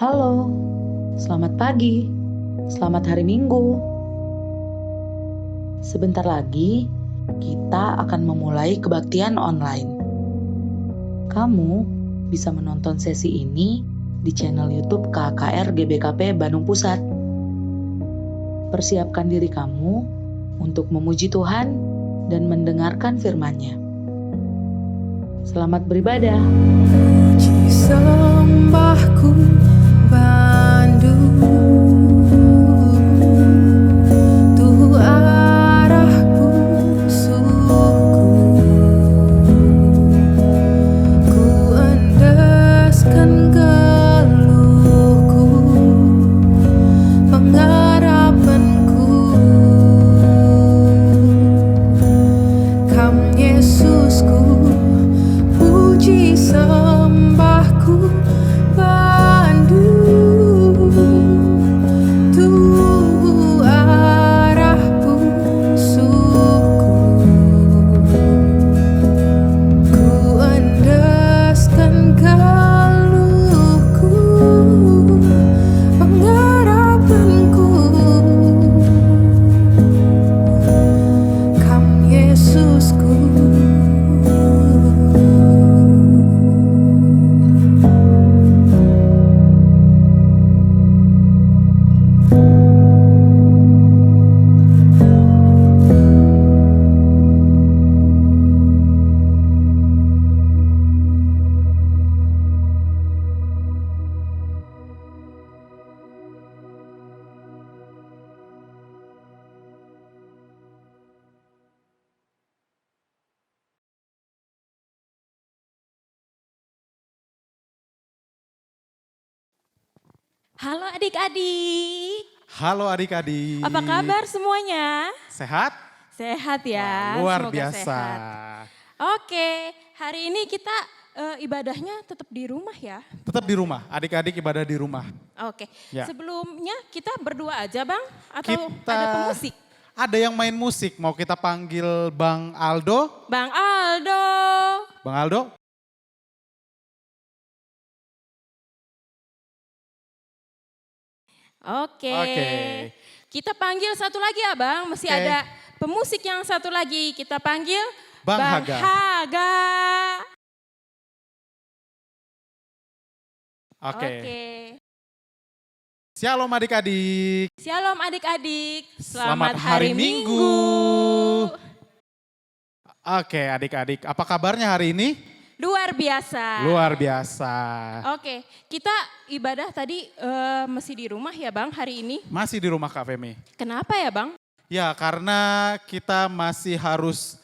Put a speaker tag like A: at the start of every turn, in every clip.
A: Halo, selamat pagi, selamat hari Minggu. Sebentar lagi kita akan memulai kebaktian online. Kamu bisa menonton sesi ini di channel YouTube KKR GBKP Bandung Pusat. Persiapkan diri kamu untuk memuji Tuhan dan mendengarkan firman-Nya. Selamat beribadah.
B: Puji sembahku Bandung, Tuh arahku suku, ku endaskan geluhku, pengharapanku, Kam Yesusku. Puji sembahku Bandung, Tuh arahku suku, ku endaskan geluhku, pengharapanku, Kam Yesusku.
C: Halo adik-adik,
D: Halo adik-adik.
C: apa kabar semuanya?
D: Sehat?
C: Sehat ya,
D: Wah, luar
C: semoga
D: biasa.
C: sehat. Oke, hari ini kita ibadahnya tetap di rumah ya.
D: Tetap di rumah, adik-adik ibadah di rumah.
C: Oke,
D: Ya.
C: sebelumnya kita berdua aja Bang atau
D: Kita
C: ada pemusik?
D: ada yang main musik, mau kita panggil Bang Aldo.
C: Bang Aldo.
D: Bang Aldo,
C: Oke.
D: Oke.
C: Kita panggil satu lagi ya Bang, masih
D: Oke.
C: ada pemusik yang satu lagi. Kita panggil
D: Bang Haga.
C: Haga.
D: Oke.
C: Oke.
D: Shalom adik-adik.
C: Shalom adik-adik,
D: Selamat
C: selamat
D: hari
C: hari
D: Minggu.
C: Minggu.
D: Oke adik-adik, apa kabarnya hari ini?
C: Luar biasa.
D: Luar biasa.
C: Oke, kita ibadah tadi masih di rumah ya Bang hari ini.
D: Masih di rumah Kak Femi.
C: Kenapa ya Bang?
D: Ya karena kita masih harus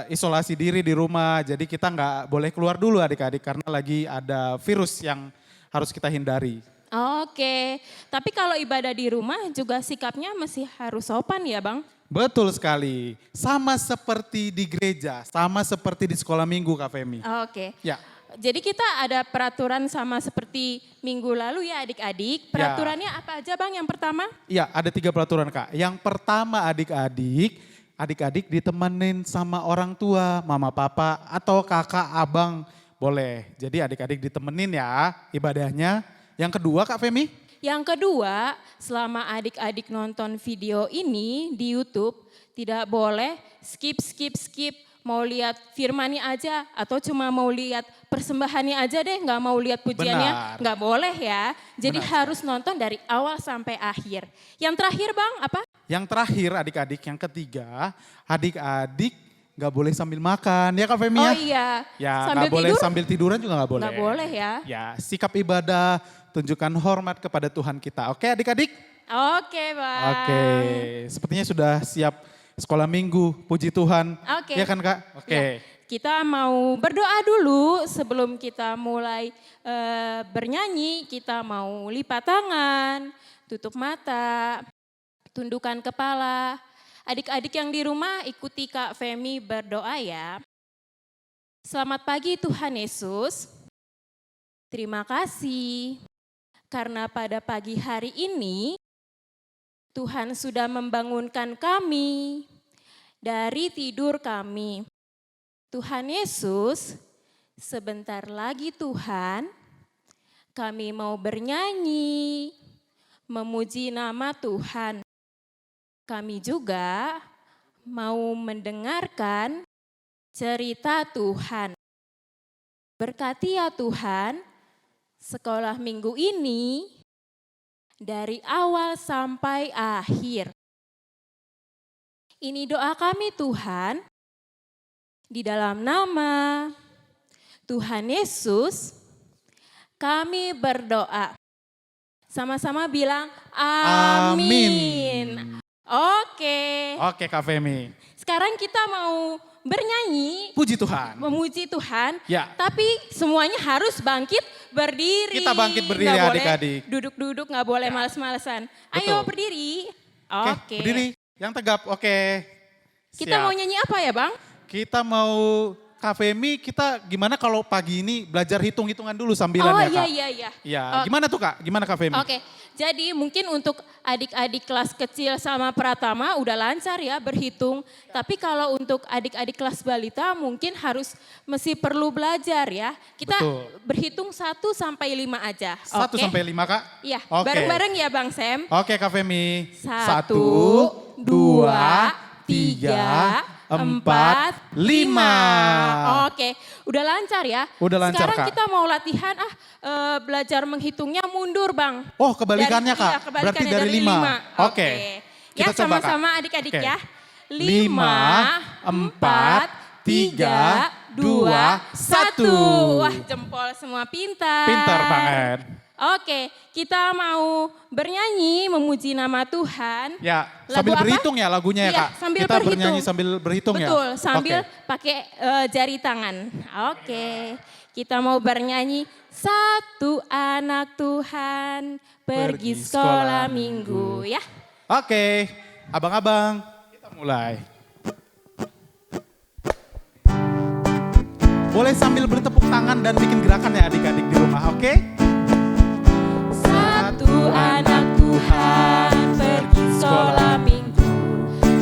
D: isolasi diri di rumah. Jadi kita nggak boleh keluar dulu adik-adik karena lagi ada virus yang harus kita hindari.
C: Oke, tapi kalau ibadah di rumah juga sikapnya masih harus sopan ya Bang?
D: Betul sekali. Sama seperti di gereja, sama seperti di sekolah minggu Kak Femi.
C: Oke.
D: Ya,
C: Jadi kita ada peraturan sama seperti minggu lalu ya adik-adik. Peraturannya apa aja Bang yang pertama?
D: iya ada 3 peraturan Kak. Yang pertama adik-adik ditemenin sama orang tua, mama papa atau kakak abang boleh. Jadi adik-adik ditemenin ya ibadahnya. Yang kedua Kak Femi?
C: Yang kedua, selama adik-adik nonton video ini di YouTube, tidak boleh skip, mau lihat firmannya aja atau cuma mau lihat persembahannya aja deh, nggak mau lihat pujiannya,
D: Benar.
C: nggak boleh ya. Jadi
D: Benar.
C: harus nonton dari awal sampai akhir. Yang terakhir Bang, apa?
D: Yang terakhir adik-adik, yang ketiga adik-adik nggak boleh sambil makan ya Kak Femi ya?
C: Oh iya,
D: Ya
C: sambil
D: nggak boleh
C: tidur
D: sambil tiduran juga nggak boleh.
C: nggak boleh ya.
D: Ya sikap ibadah, tunjukkan hormat kepada Tuhan kita. Oke adik-adik?
C: Oke Bang.
D: Oke, sepertinya sudah siap sekolah minggu, puji Tuhan.
C: Oke.
D: Ya kan Kak? Oke.
C: Ya, kita mau berdoa dulu sebelum kita mulai bernyanyi. Kita mau lipat tangan, tutup mata, tundukkan kepala. Adik-adik yang di rumah ikuti Kak Femi berdoa ya. Selamat pagi Tuhan Yesus. Terima kasih karena pada pagi hari ini Tuhan sudah membangunkan kami dari tidur kami. Tuhan Yesus, sebentar lagi Tuhan, Kami mau bernyanyi, memuji nama Tuhan. Kami juga mau mendengarkan cerita Tuhan. Berkati ya Tuhan, sekolah minggu ini dari awal sampai akhir. Ini doa kami Tuhan, di dalam nama Tuhan Yesus kami berdoa. Sama-sama bilang amin. Oke
D: Kak Femi.
C: Sekarang kita mau bernyanyi.
D: Puji Tuhan.
C: Memuji Tuhan.
D: Ya.
C: Tapi semuanya harus bangkit berdiri.
D: Kita bangkit berdiri
C: Nggak boleh
D: adik-adik.
C: Duduk-duduk gak boleh
D: Ya.
C: males-malesan. Ayo
D: Betul.
C: berdiri.
D: Oke, berdiri. Yang tegap, oke.
C: Kita
D: Siap.
C: mau nyanyi apa ya Bang?
D: Kita mau, Kak Femi, kita gimana kalau pagi ini belajar hitung-hitungan dulu sambilan
C: Oh
D: ya Kak?
C: iya.
D: Iya,
C: Oh.
D: gimana tuh Kak? Gimana Kak Femi?
C: Oke, jadi mungkin untuk adik-adik kelas kecil sama Pratama udah lancar ya berhitung. Tapi kalau untuk adik-adik kelas balita mungkin masih perlu belajar ya. Kita
D: Betul.
C: berhitung 1 sampai 5 aja.
D: 1
C: Oke?
D: sampai 5 Kak?
C: Iya,
D: Oke.
C: bareng-bareng ya Bang Sam.
D: Oke Kak Femi.
C: 1, 2, 3, 4, 5. Oke, udah lancar ya.
D: Udah lancar,
C: Sekarang
D: Kak.
C: kita mau latihan belajar menghitungnya mundur Bang.
D: Oh kebalikannya
C: Dari-
D: Kak,
C: iya, kebalikannya
D: berarti dari 5. Oke.
C: Ya
D: Kita coba, Kak.
C: sama-sama adik-adik
D: Oke.
C: ya.
D: 5, 4, 3, 2, 1.
C: Wah jempol semua pintar.
D: Pintar banget.
C: Oke, kita mau bernyanyi memuji nama Tuhan.
D: Ya,
C: Lagu
D: sambil
C: apa?
D: berhitung ya lagunya ya
C: Iya,
D: Kak?
C: sambil
D: Kita
C: berhitung.
D: bernyanyi sambil berhitung ya?
C: Betul, sambil
D: Oke.
C: pakai jari tangan. Oke, kita mau bernyanyi. Satu anak Tuhan pergi sekolah minggu ya.
D: Oke, abang-abang kita mulai. Boleh sambil bertepuk tangan dan bikin gerakan ya adik-adik di rumah, oke?
C: Satu anak Tuhan pergi sekolah minggu.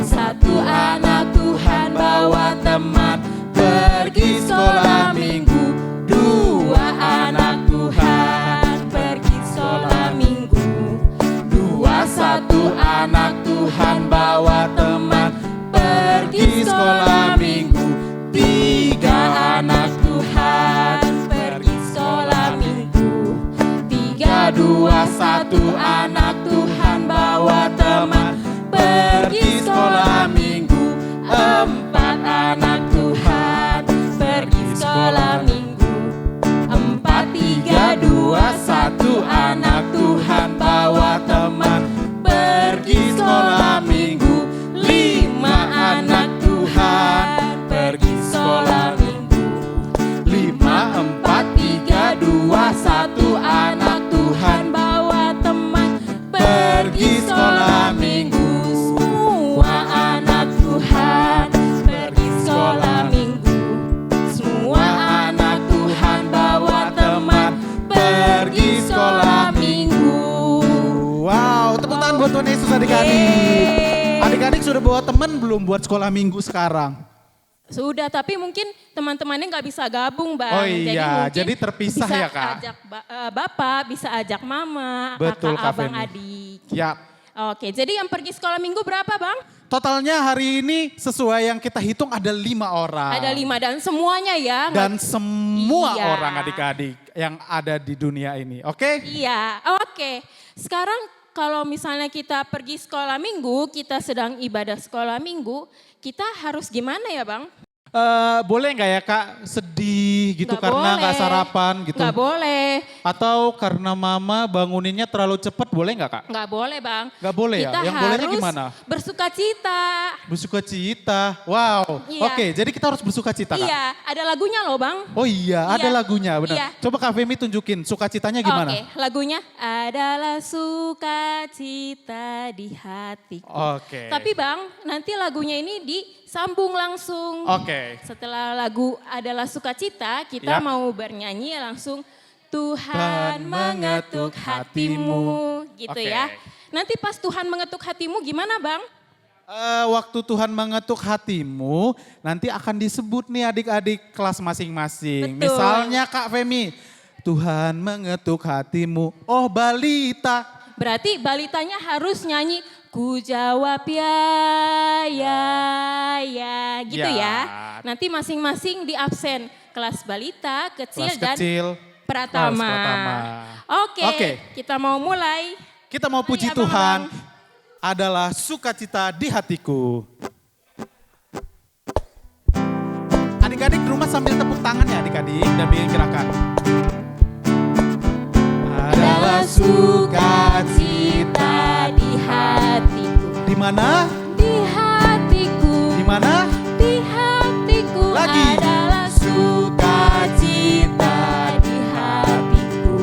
C: Satu anak Tuhan bawa teman pergi sekolah minggu. Dua anak Tuhan pergi sekolah minggu. Dua satu anak Tuhan bawa teman pergi sekolah minggu. Tiga anak Tuhan pergi sekolah minggu. 3, 2, 1 anak Tuhan bawa teman pergi sekolah minggu. 4 anak Tuhan pergi sekolah minggu. 4, 3, 2, 1 anak Tuhan bawa teman pergi sekolah minggu. 5 anak Tuhan pergi sekolah minggu. 5, 4, 3, 2, 1 anak Tuhan bawa teman pergi sekolah minggu. Semua anak Tuhan pergi sekolah minggu. Semua anak Tuhan bawa teman pergi sekolah minggu.
D: Wow, tepuk tangan buat Tuhan Yesus adik-adik.
C: Yeay.
D: Adik-adik sudah bawa teman belum buat sekolah minggu sekarang?
C: Sudah, tapi mungkin teman-temannya nggak bisa gabung Bang.
D: Oh iya,
C: mungkin
D: jadi terpisah
C: bisa
D: ya, Kak?
C: Ajak Bapak, bisa ajak Mama,
D: Betul,
C: kakak,
D: Kak
C: abang,
D: Femi.
C: adik.
D: Ya,
C: Oke, jadi yang pergi sekolah minggu berapa Bang?
D: totalnya hari ini sesuai yang kita hitung ada 5 orang.
C: Ada 5 dan semuanya ya.
D: Dan semua
C: Iya.
D: orang adik-adik yang ada di dunia ini, oke?
C: Iya, oke. Sekarang kalau misalnya kita pergi sekolah minggu, kita sedang ibadah sekolah minggu, kita harus gimana ya Bang?
D: Boleh nggak ya Kak sedih gitu
C: Nggak
D: karena nggak
C: boleh.
D: sarapan gitu?
C: Nggak boleh,
D: Atau karena mama banguninnya terlalu cepat, boleh nggak Kak?
C: nggak boleh Bang.
D: Nggak boleh ya?
C: Kita
D: Yang bolehnya
C: harus
D: gimana?
C: bersuka cita.
D: Bersuka cita, wow.
C: Iya.
D: Oke, jadi kita harus bersuka cita Kak?
C: Iya, ada lagunya loh Bang.
D: Oh iya, ada
C: Iya.
D: lagunya benar.
C: Iya.
D: Coba Kak Femi tunjukin sukacitanya gimana?
C: Oke, lagunya adalah sukacita di hatiku.
D: Oke.
C: Tapi Bang, nanti lagunya ini disambung langsung.
D: Oke.
C: Setelah lagu adalah sukacita, kita
D: Yap.
C: mau bernyanyi langsung Tuhan
D: Dan
C: mengetuk
D: mengetuk
C: hatimu, gitu
D: Oke.
C: ya. Nanti pas Tuhan mengetuk hatimu gimana Bang?
D: Waktu Tuhan mengetuk hatimu, nanti akan disebut nih adik-adik kelas masing-masing.
C: Betul.
D: Misalnya Kak Femi, Tuhan mengetuk hatimu, oh balita.
C: Berarti balitanya harus nyanyi ku jawab ya, gitu
D: Ya.
C: ya. Nanti masing-masing di absen kelas balita, kecil
D: Kelas
C: dan
D: kecil,
C: pratama.
D: kelas pratama.
C: Oke, kita mau mulai.
D: Kita mau puji
C: Mari,
D: Tuhan,
C: abang-abang.
D: adalah sukacita di hatiku. Adik-adik di rumah sambil tepuk tangan ya adik-adik dan bikin gerakan. Adalah
C: Sukacita di hatiku,
D: di mana?
C: di hatiku,
D: Di mana?
C: di hatiku.
D: Lagi.
C: Adalah sukacita di hatiku,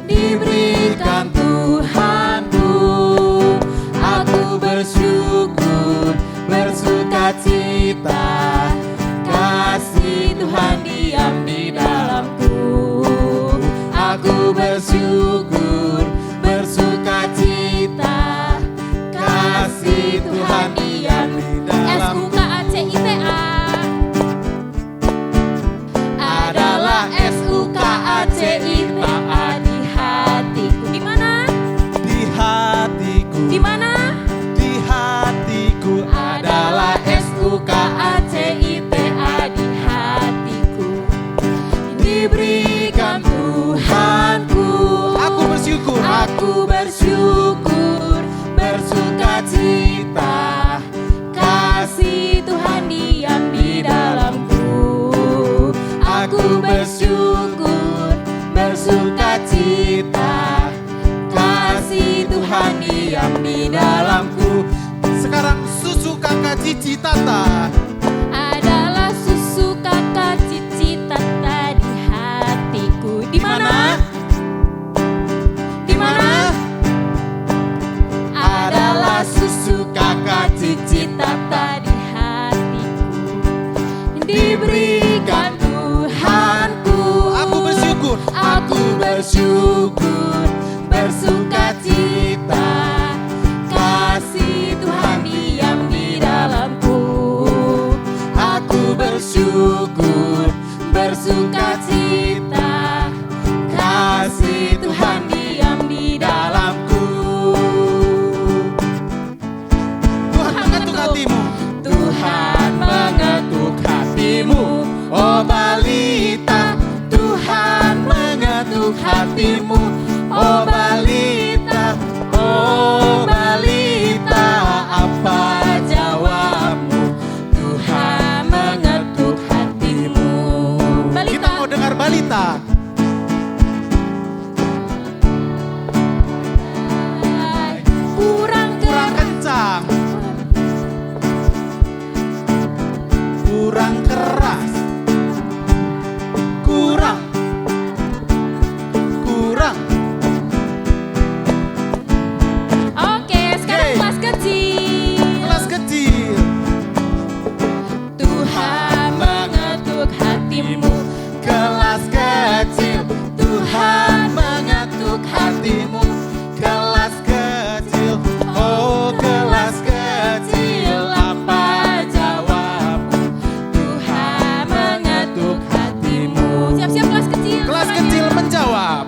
C: diberikan Tuhanku. Aku bersyukur, bersukacita, kasih Tuhan diam di dalamku. Aku bersyukur, bersukacita, kasih Tuhan diam di dalam. SUKACITA adalah SUKACITA di hatiku. Di mana?
D: Di hatiku.
C: Di mana?
D: Di hatiku
C: Adalah SUKACITA di hatiku, diberikan Tuhanku.
D: Aku bersyukur.
C: Aku bersyukur, bersukacita, kasih Tuhan diam di dalamku. Aku bersyukur, bersukacita, kasih Tuhan diam di dalamku.
D: Sekarang susu kakak Cici Tata.
C: Adalah susu kakak Cici Tata di hatiku. Di mana? Di mana? Adalah susu kakak Cici Tata di hatiku, diberikan Tuhanku.
D: Aku bersyukur.
C: Aku bersyukur, bersukacita, kasih Tuhan diam di dalamku. Aku bersyukur, bersukacita, kasih Tuhan diam di dalamku.
D: Tuhan mengetuk hatimu.
C: Tuhan mengetuk hatimu, oh balita. Tuhan mengetuk hatimu, oh balita. Oh balita, apa jawabmu? Tuhan mengetuk hatimu.
D: Kita mau dengar balita.
C: Kurang
D: Kurang
C: keras.
D: kencang. Kurang keras. Kurang. Kurang.
C: Oke, sekarang
D: Yeay.
C: kelas kecil.
D: Kelas kecil.
C: Tuhan mengetuk hatimu,
D: Kelas kecil. Tuhan mengetuk hatimu. Kelas kecil. Oh kelas kecil. Apa jawabmu?
C: Tuhan mengetuk hatimu. Siap-siap kelas kecil.
D: Kelas
C: suaranya.
D: kecil menjawab.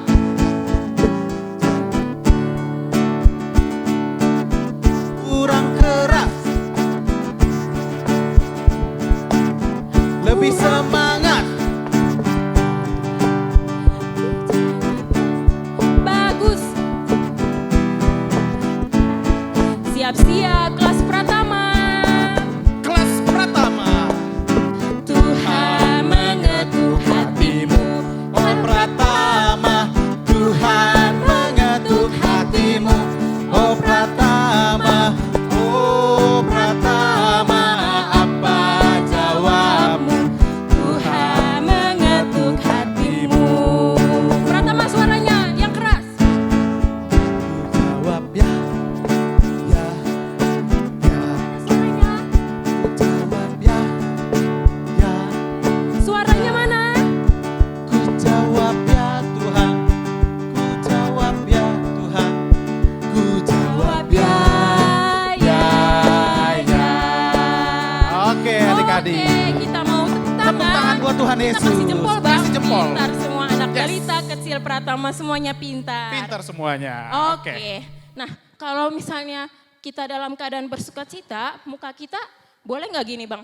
D: Kurang keras. Lebih semangat.
C: Bagus. Siap-siap kelas pratama.
D: Kelas pratama.
C: Tuhan mengetuk hatimu,
D: Oh pratama. Tuhan mengetuk hatimu. Oh pratama. Oh pratama. Apa jawabmu?
C: Tuhan mengetuk hatimu. Pratama suaranya yang keras.
D: Jawab ya. Ya. Ya.
C: Suaranya.
D: Jawab ya. Ya.
C: Suaranya mana?
D: Ku jawab ya Tuhan. Ku jawab ya Tuhan. Ku jawab ya.
C: Ya, ya.
D: Oke adik-adik.
C: Oke, kita mau tepuk tangan.
D: Tepuk tangan buat Tuhan
C: Kita
D: Yesus.
C: kasih jempol bang.
D: Kasih jempol.
C: Pintar semua anak balita kecil Pratama semuanya pintar.
D: Pintar semuanya.
C: Oke. Nah, kalau misalnya kita dalam keadaan bersuka cita, muka kita boleh nggak gini Bang?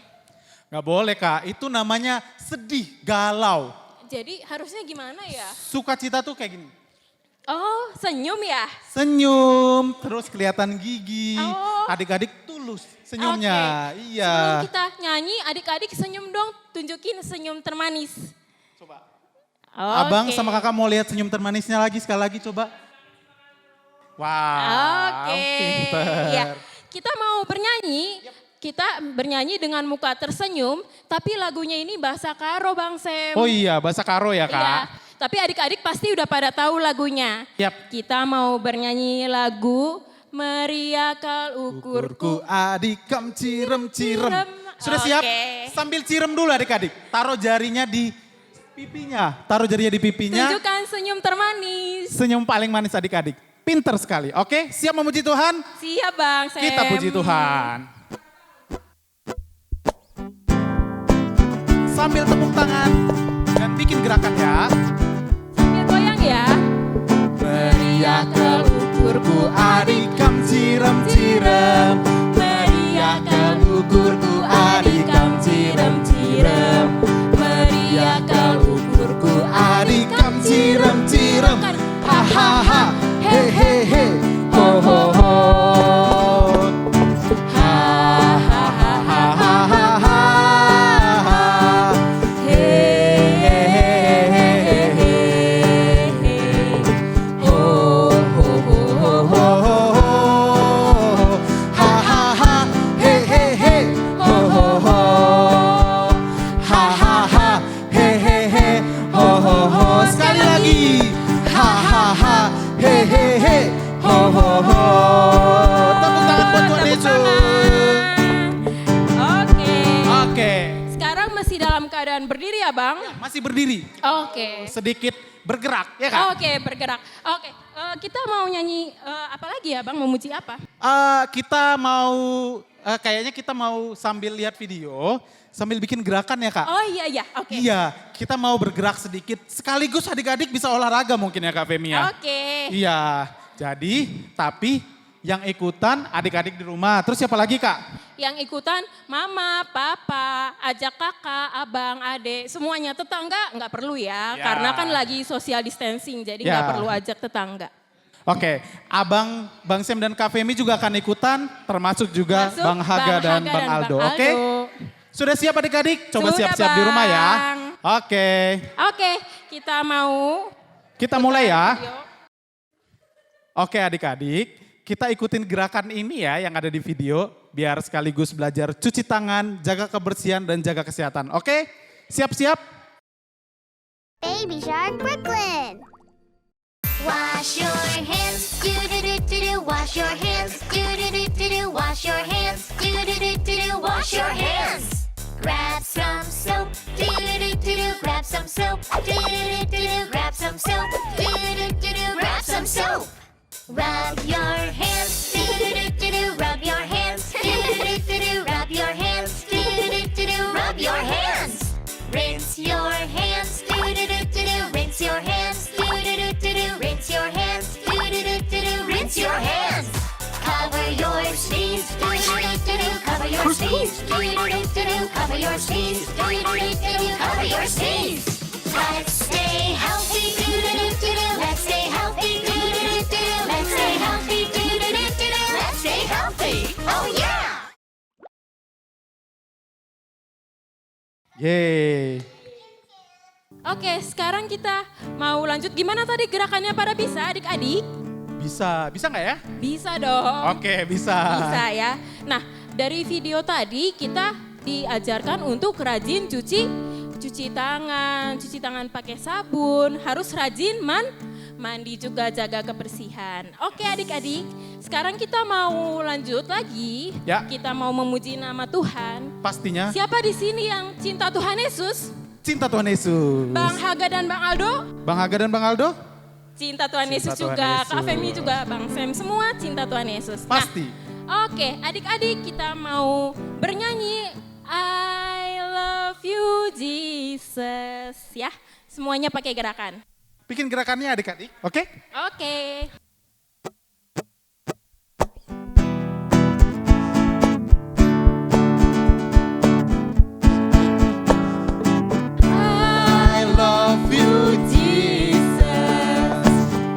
D: Nggak boleh Kak, itu namanya sedih, galau.
C: Jadi harusnya gimana ya?
D: Sukacita tuh kayak gini.
C: Oh, senyum ya?
D: Senyum, terus kelihatan gigi.
C: Oh.
D: Adik-adik tulus senyumnya.
C: Oke.
D: Iya.
C: Sebelum kita nyanyi, adik-adik senyum dong, tunjukin senyum termanis.
D: Coba.
C: Oke.
D: Abang sama kakak mau lihat senyum termanisnya lagi, sekali lagi coba. Wah,
C: Oke.
D: pinter.
C: Ya, kita mau bernyanyi. Kita bernyanyi dengan muka tersenyum, tapi lagunya ini bahasa Karo Bang Sem.
D: Oh iya, bahasa Karo ya Kak.
C: Iya, tapi adik-adik pasti udah pada tahu lagunya.
D: Yap.
C: Kita mau bernyanyi lagu Meriakal
D: Ukurku
C: ukurku.
D: adik kam cirem. Sudah
C: Oke.
D: siap? Sambil cirem dulu adik-adik. Taruh jarinya di pipinya. Taruh jarinya di pipinya.
C: Tunjukkan senyum termanis.
D: Senyum paling manis adik-adik. Pinter sekali. Oke, siap memuji Tuhan?
C: Siap Bang Sem.
D: Kita puji Tuhan. Sambil tepuk tangan dan bikin gerakan ya.
C: Sambil goyang ya.
D: Meriakal ukurku adik kam cirem. Meriakal ukurku adik kam cirem. Meriakal ukurku adik kam cirem. Ha ha ha, he he he, ho ho ho. Ha ha ha ha ha ha ha. He he he he he. Ho ho ho ho ho ho. Ha ha ha, he he he, ho ho ho. Ha ha ha, he he he, ho ho ho. Sekali lagi. Ha ha ha, he he he, ho ho ho. Tepuk tangan buat Tuhan
C: Tepuk
D: Yesus.
C: tangan. Oke.
D: Oke,
C: Sekarang masih dalam keadaan berdiri ya Bang?
D: masih berdiri.
C: Oke.
D: Sedikit bergerak, ya Kak?
C: Oke, bergerak. Oke, kita mau nyanyi apa lagi ya Bang? Memuji apa?
D: Kita mau, kayaknya kita mau sambil lihat video, sambil bikin gerakan ya Kak?
C: Oh iya, oke.
D: Iya, kita mau bergerak sedikit, sekaligus adik-adik bisa olahraga mungkin ya Kak Femi ya?
C: Oke.
D: Iya, jadi tapi yang ikutan adik-adik di rumah, terus siapa lagi Kak?
C: Yang ikutan mama, papa, ajak kakak, abang, adik, semuanya. Tetangga nggak perlu ya,
D: Ya.
C: karena kan lagi social distancing, jadi nggak
D: Ya.
C: perlu ajak tetangga.
D: Oke, Abang, Bang Sem dan Kak Femi juga akan ikutan, termasuk juga
C: Masuk
D: Bang Haga dan Bang Aldo. Oke? Sudah siap adik-adik? Coba
C: Sudah,
D: siap-siap di rumah ya.
C: Bang.
D: Oke,
C: Oke, kita mau
D: kita mulai ya.
C: video.
D: Oke adik-adik, kita ikutin gerakan ini ya yang ada di video. Biar sekaligus belajar cuci tangan, jaga kebersihan dan jaga kesehatan. Oke? Siap-siap?
E: Baby Shark Brooklyn. Wash your hands, do do do do do. Wash your hands, do do do do do. Wash your hands, do do do do do. Wash your hands. Grab some soap, do do do do do. Grab some soap, do do do do do. Grab some soap, do do do do do. Grab some soap. Rub your hands, do do do do do. Rub your hands, do do do do do. Rub your hands, do do do do do. Rub your hands. Rinse your hands, do do do do do. Rinse your hands, do do do do do. Rinse your hands, do do do do do. Rinse your hands. Cover your sneeze, do do do do do. Cover your sneeze, do do do do do. Cover your sneeze, do do do do do. Cover your sneeze. Let's stay healthy, do do do do do. Let's stay healthy, do do do do do. Let's stay healthy, do do do do do. Let's stay healthy. Oh yeah.
D: Yeay.
C: Oke, sekarang kita mau lanjut. Gimana tadi gerakannya pada bisa adik-adik?
D: Bisa nggak ya?
C: Bisa dong.
D: Oke, bisa.
C: Bisa ya. Nah, dari video tadi kita diajarkan untuk rajin cuci tangan pakai sabun, harus rajin mandi juga jaga kebersihan. Oke adik-adik, sekarang kita mau lanjut lagi.
D: Ya.
C: Kita mau memuji nama Tuhan.
D: Pastinya.
C: Siapa di sini yang cinta Tuhan Yesus?
D: Cinta Tuhan Yesus.
C: Bang Haga dan Bang Aldo?
D: Bang Haga dan Bang Aldo?
C: Cinta Tuhan
D: Cinta
C: Yesus
D: Tuhan
C: juga.
D: Yesus.
C: Kak Femi juga, Bang Sam, semua cinta Tuhan Yesus.
D: Pasti.
C: Nah, oke, adik-adik kita mau bernyanyi I love you Jesus ya. Semuanya pakai gerakan.
D: bikin gerakannya adik-adik, oke?
C: Oke.
D: I love you Jesus,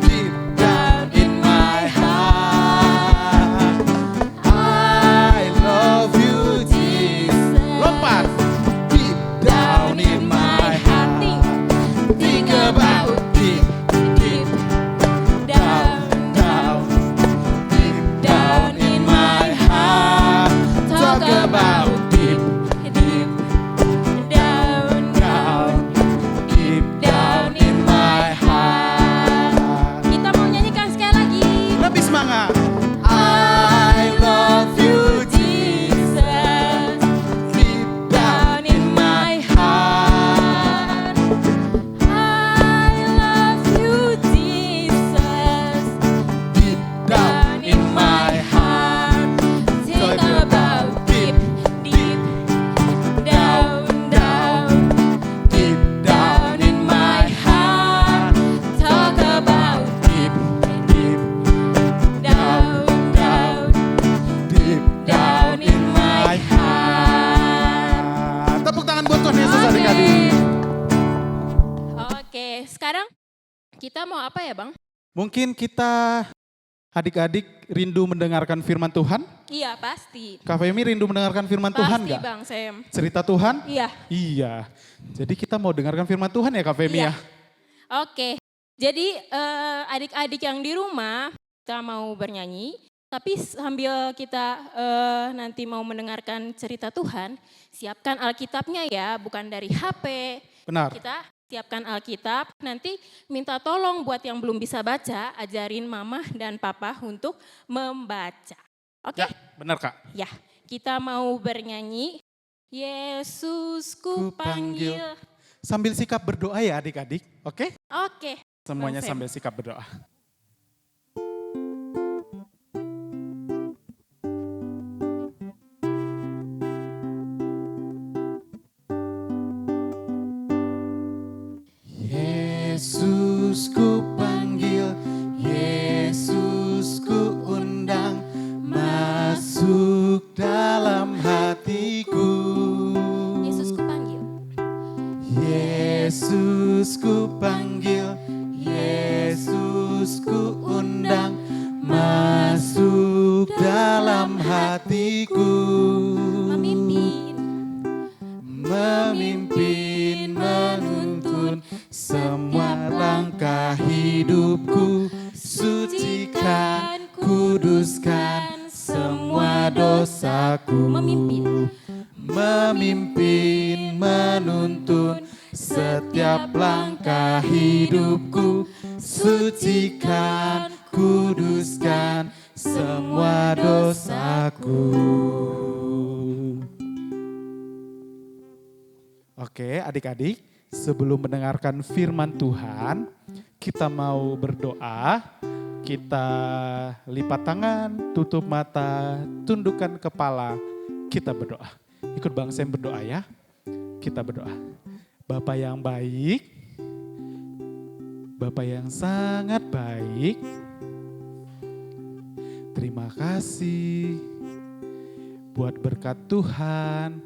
D: deep down in my heart. I love you Jesus. Lompat. Deep down in my heart. Think about deep, deep down, down, deep down in my heart. Talk about deep, deep
C: Down,
D: down, deep down in my heart.
C: Kita mau nyanyikan sekali lagi.
D: Lebih semangat. I love you
C: Jesus,
D: deep down in my heart.
C: I love you, Jesus.
D: Deep down in my heart.
C: Think about deep, deep down, down,
D: Deep down in my heart.
C: talk about
D: Deep, deep
C: down, down,
D: deep down in my
C: heart.
D: heart. Tepuk tangan buat Tuhan Yesus adik-adik.
C: Oke, sekarang kita mau apa ya Bang?
D: Mungkin kita adik-adik rindu mendengarkan firman Tuhan.
C: Iya pasti.
D: Kak Femi rindu mendengarkan firman Tuhan
C: Pasti
D: nggak?
C: Bang Sam.
D: Cerita Tuhan?
C: Iya.
D: Iya. Jadi kita mau dengarkan firman Tuhan ya Kak Femi
C: Iya.
D: ya?
C: Oke, jadi adik-adik yang di rumah kita mau bernyanyi, tapi sambil kita nanti mau mendengarkan cerita Tuhan, siapkan Alkitabnya ya, bukan dari HP.
D: Benar.
C: Kita siapkan Alkitab, nanti minta tolong buat yang belum bisa baca, ajarin mama dan papa untuk membaca. Oke?
D: Ya, benar Kak.
C: Ya, kita mau bernyanyi, Yesus ku
D: Kupanggil.
C: panggil.
D: Sambil sikap berdoa ya adik-adik, oke?
C: Oke.
D: Semuanya
C: Bang Sam.
D: sambil sikap berdoa. Yesus ku panggil, Yesus ku undang, masuk dalam hatiku.
C: Yesus ku panggil.
D: Yesus ku panggil, Yesus ku undang, masuk dalam hatiku.
C: Memimpin.
D: Memimpin, menuntun semua langkah hidupku. Sucikan, kuduskan semua dosaku.
C: Memimpin.
D: Memimpin, menuntun setiap langkah hidupku. Sucikan, kuduskan semua dosaku. Oke adik-adik, sebelum mendengarkan firman Tuhan, kita mau berdoa. Kita lipat tangan, tutup mata, tundukkan kepala, kita berdoa. Ikut Bang Sam berdoa ya. Kita berdoa. Bapa yang baik, Bapa yang sangat baik, terima kasih buat berkat Tuhan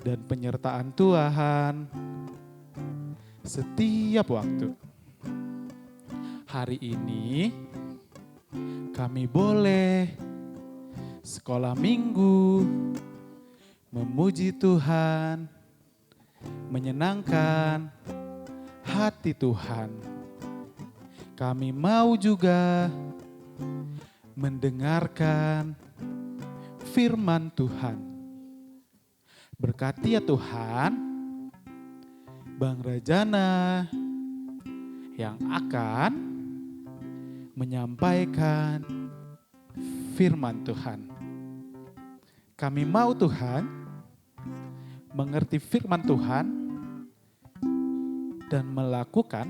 D: dan penyertaan Tuhan setiap waktu. Hari ini kami boleh sekolah minggu, memuji Tuhan, menyenangkan hati Tuhan. Kami mau juga mendengarkan firman Tuhan. Berkati ya Tuhan, Bang Rajana yang akan menyampaikan firman Tuhan. Kami mau Tuhan mengerti firman Tuhan dan melakukan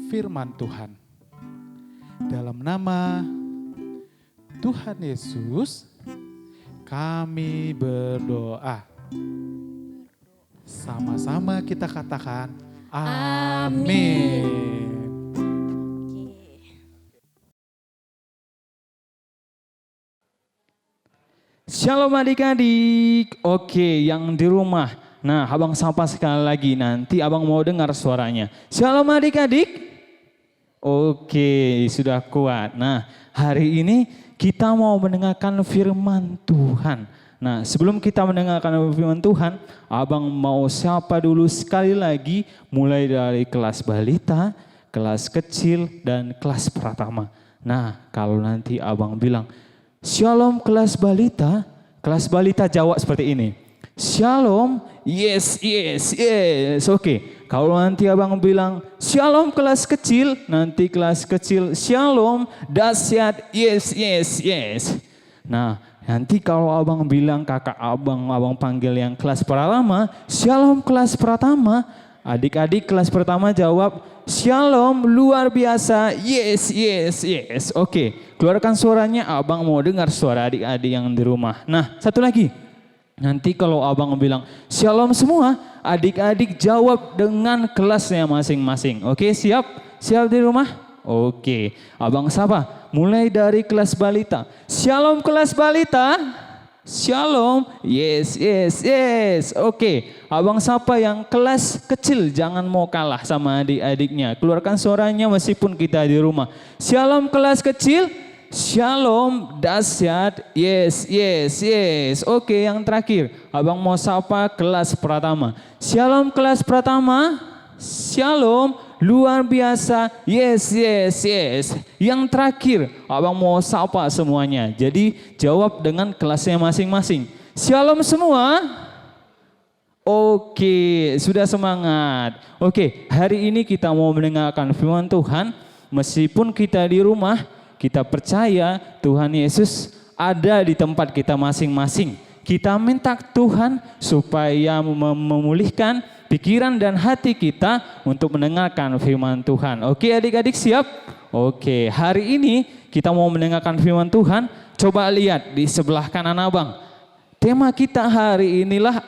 D: firman Tuhan. Dalam nama Tuhan Yesus, kami berdoa. Sama-sama kita katakan Amin.
F: Shalom adik-adik. Oke, yang di rumah. Nah, abang sapa sekali lagi, nanti abang mau dengar suaranya. Shalom adik-adik. Oke, sudah kuat. Nah, hari ini kita mau mendengarkan firman Tuhan. Nah, sebelum kita mendengarkan firman Tuhan, abang mau sapa dulu sekali lagi, mulai dari kelas balita, kelas kecil, dan kelas pratama. Nah, kalau nanti abang bilang, Shalom kelas balita jawab seperti ini. Shalom, yes, yes, yes. Oke, kalau nanti abang bilang Shalom kelas kecil, nanti kelas kecil Shalom, dahsyat, yes, yes, yes. Nah, nanti kalau abang bilang kakak abang panggil yang kelas pertama, Shalom kelas pertama. Adik-adik kelas pertama jawab, Shalom luar biasa, yes, yes, yes. Oke, keluarkan suaranya, abang mau dengar suara adik-adik yang di rumah. Nah, satu lagi. Nanti kalau abang bilang Shalom semua, adik-adik jawab dengan kelasnya masing-masing. Oke, siap? Siap di rumah? Oke, abang sapa. Mulai dari kelas balita. Shalom kelas balita. Shalom, yes, yes, yes. Oke, abang sapa yang kelas kecil, jangan mau kalah sama adik-adiknya. Keluarkan suaranya meskipun kita di rumah. Shalom kelas kecil, Shalom, dahsyat, yes, yes, yes. Oke, yang terakhir, abang mau sapa kelas pertama. Shalom kelas pertama, Shalom, luar biasa, yes, yes, yes. Yang terakhir, abang mau sapa semuanya. Jadi jawab dengan kelasnya masing-masing. Shalom semua. Oke, sudah semangat. Oke, hari ini kita mau mendengarkan firman Tuhan. Meskipun kita di rumah, kita percaya Tuhan Yesus ada di tempat kita masing-masing. Kita minta Tuhan supaya memulihkan pikiran dan hati kita untuk mendengarkan firman Tuhan. Oke adik-adik siap? Oke, hari ini kita mau mendengarkan firman Tuhan. Coba lihat di sebelah kanan abang. Tema kita hari inilah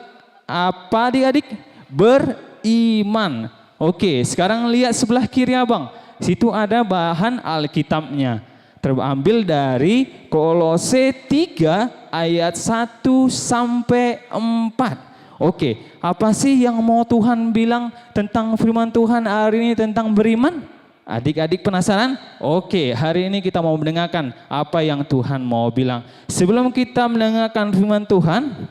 F: apa adik-adik? Beriman. Oke, sekarang lihat sebelah kiri abang. Situ ada bahan Alkitabnya. Terambil dari Kolose 3 ayat 1 sampai 4. Oke, apa sih yang mau Tuhan bilang tentang firman Tuhan hari ini tentang beriman? Adik-adik penasaran? Oke, hari ini kita mau mendengarkan apa yang Tuhan mau bilang. Sebelum kita mendengarkan firman Tuhan,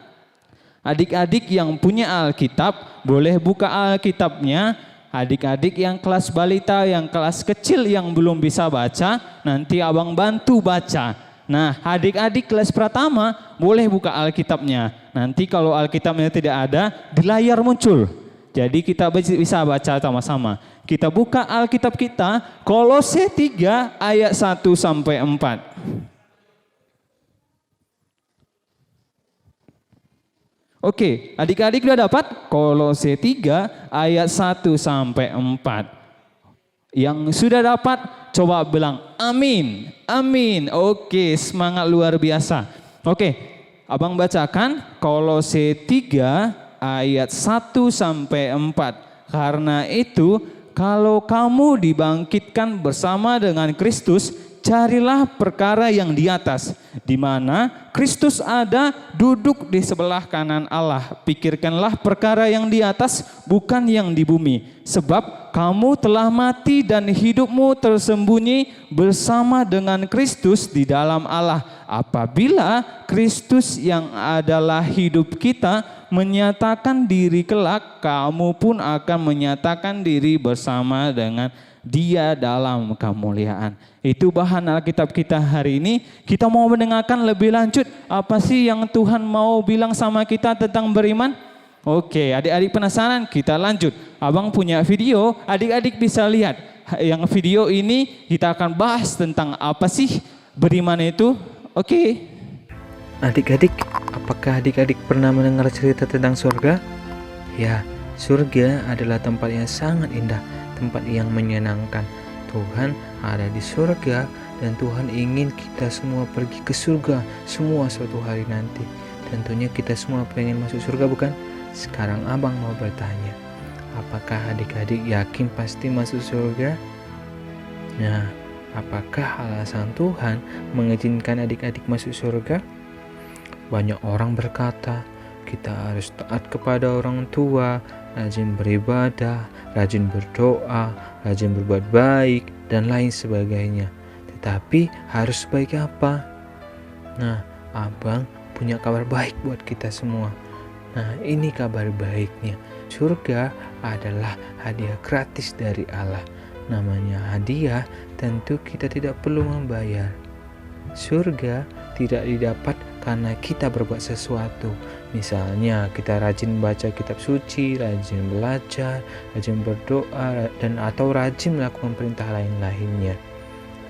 F: adik-adik yang punya Alkitab boleh buka Alkitabnya. Adik-adik yang kelas balita, yang kelas kecil yang belum bisa baca, nanti abang bantu baca. Nah, adik-adik kelas pertama boleh buka Alkitabnya. Nanti kalau Alkitabnya tidak ada, di layar muncul. Jadi kita bisa baca sama-sama. Kita buka Alkitab kita, Kolose 3 ayat 1 sampai 4. Oke, adik-adik sudah dapat? Kolose 3 ayat 1 sampai 4. Yang sudah dapat, coba bilang amin, amin. Oke, semangat luar biasa. Oke, abang bacakan Kolose 3 ayat 1 sampai 4. Karena itu, kalau kamu dibangkitkan bersama dengan Kristus, carilah perkara yang di atas, di mana Kristus ada duduk di sebelah kanan Allah. Pikirkanlah perkara yang di atas, bukan yang di bumi. Sebab kamu telah mati dan hidupmu tersembunyi bersama dengan Kristus di dalam Allah. Apabila Kristus yang adalah hidup kita menyatakan diri kelak, kamu pun akan menyatakan diri bersama dengan Dia dalam kemuliaan. Itu bahan Alkitab kita hari ini. Kita mau mendengarkan lebih lanjut apa sih yang Tuhan mau bilang sama kita tentang beriman. Oke, adik-adik penasaran? Kita lanjut. Abang punya video, adik-adik bisa lihat. Yang video ini kita akan bahas tentang apa sih beriman itu. Oke.
G: Adik-adik, apakah adik-adik pernah mendengar cerita tentang surga? Ya, surga adalah tempat yang sangat indah, tempat yang menyenangkan. Tuhan ada di surga dan Tuhan ingin kita semua pergi ke surga semua suatu hari nanti. Tentunya kita semua pengen masuk surga, bukan? Sekarang abang mau bertanya, apakah adik-adik yakin pasti masuk surga? Nah, apakah alasan Tuhan mengizinkan adik-adik masuk surga? Banyak orang berkata, kita harus taat kepada orang tua, rajin beribadah, rajin berdoa, rajin berbuat baik, dan lain sebagainya. Tetapi harus baik apa? Nah, abang punya kabar baik buat kita semua. Nah, ini kabar baiknya. Surga adalah hadiah gratis dari Allah. Namanya hadiah, tentu kita tidak perlu membayar. Surga tidak didapat karena kita berbuat sesuatu. Misalnya kita rajin baca kitab suci, rajin belajar, rajin berdoa, dan atau rajin melakukan perintah lain-lainnya.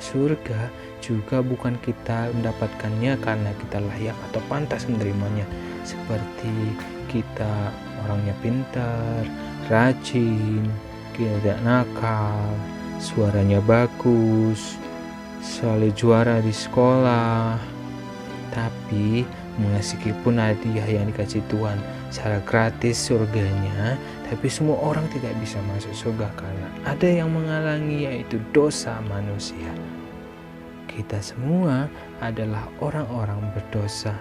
G: Surga juga bukan kita mendapatkannya karena kita layak atau pantas menerimanya. Seperti kita orangnya pintar, rajin, tidak nakal, suaranya bagus, selalu juara di sekolah. Tapi meskipun hadiah yang dikasih Tuhan secara gratis surganya, tapi semua orang tidak bisa masuk surga karena ada yang menghalangi, yaitu dosa manusia. Kita semua adalah orang-orang berdosa.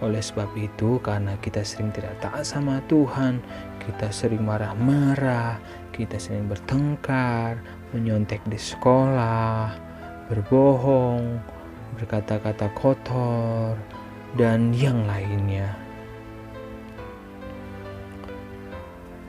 G: Oleh sebab itu, karena kita sering tidak taat sama Tuhan, kita sering marah-marah, kita sering bertengkar, menyontek di sekolah, berbohong, berkata-kata kotor, dan yang lainnya.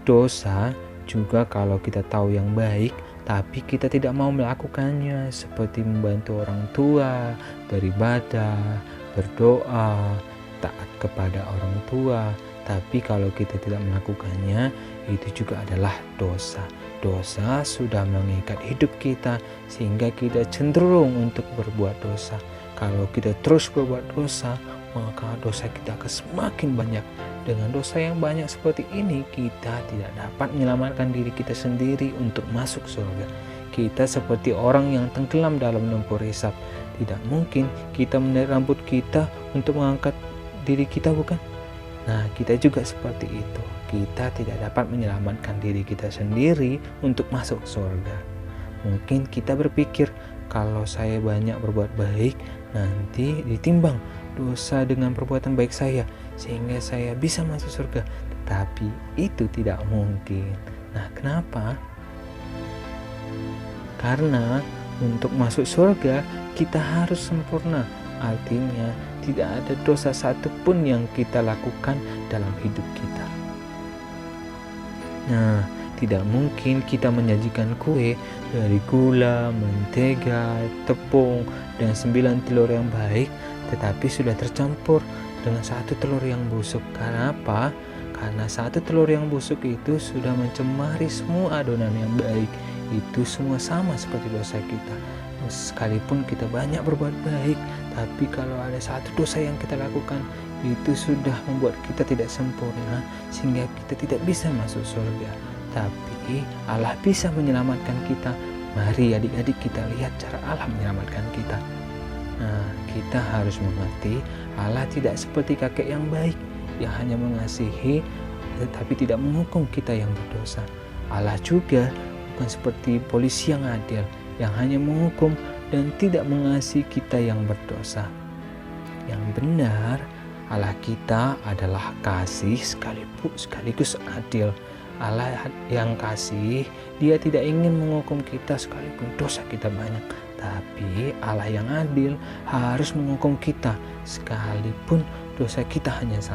G: Dosa juga kalau kita tahu yang baik, tapi kita tidak mau melakukannya, seperti membantu orang tua, beribadah, berdoa, taat kepada orang tua. Tapi kalau kita tidak melakukannya, itu juga adalah dosa. Dosa sudah mengikat hidup kita sehingga kita cenderung untuk berbuat dosa. Kalau kita terus berbuat dosa, maka dosa kita akan semakin banyak. Dengan dosa yang banyak seperti ini, kita tidak dapat menyelamatkan diri kita sendiri untuk masuk surga. Kita seperti orang yang tenggelam dalam lumpur hisap. Tidak mungkin kita menarik rambut kita untuk mengangkat diri kita, bukan? Nah, kita juga seperti itu. Kita tidak dapat menyelamatkan diri kita sendiri untuk masuk surga. Mungkin kita berpikir, kalau saya banyak berbuat baik, nanti ditimbang dosa dengan perbuatan baik saya, sehingga saya bisa masuk surga. Tetapi itu tidak mungkin. Nah, kenapa? Karena untuk masuk surga kita harus sempurna. Artinya tidak ada dosa satupun yang kita lakukan dalam hidup kita. Nah, tidak mungkin kita menyajikan kue dari gula, mentega, tepung, dan 9 telur yang baik, tetapi sudah tercampur dengan 1 telur yang busuk. Karena apa? Karena 1 telur yang busuk itu sudah mencemari semua adonan yang baik. Itu semua sama seperti dosa kita. Sekalipun kita banyak berbuat baik, tapi kalau ada 1 dosa yang kita lakukan, itu sudah membuat kita tidak sempurna, sehingga kita tidak bisa masuk surga. Tapi Allah bisa menyelamatkan kita. Mari adik-adik kita lihat cara Allah menyelamatkan kita. Nah, kita harus mengerti Allah tidak seperti kakek yang baik yang hanya mengasihi tetapi tidak menghukum kita yang berdosa. Allah juga bukan seperti polisi yang adil yang hanya menghukum dan tidak mengasihi kita yang berdosa. Yang benar, Allah kita adalah kasih sekaligus adil. Allah yang kasih, Dia tidak ingin menghukum kita sekalipun dosa kita banyak. Tapi Allah yang adil harus menghukum kita sekalipun dosa kita hanya 1.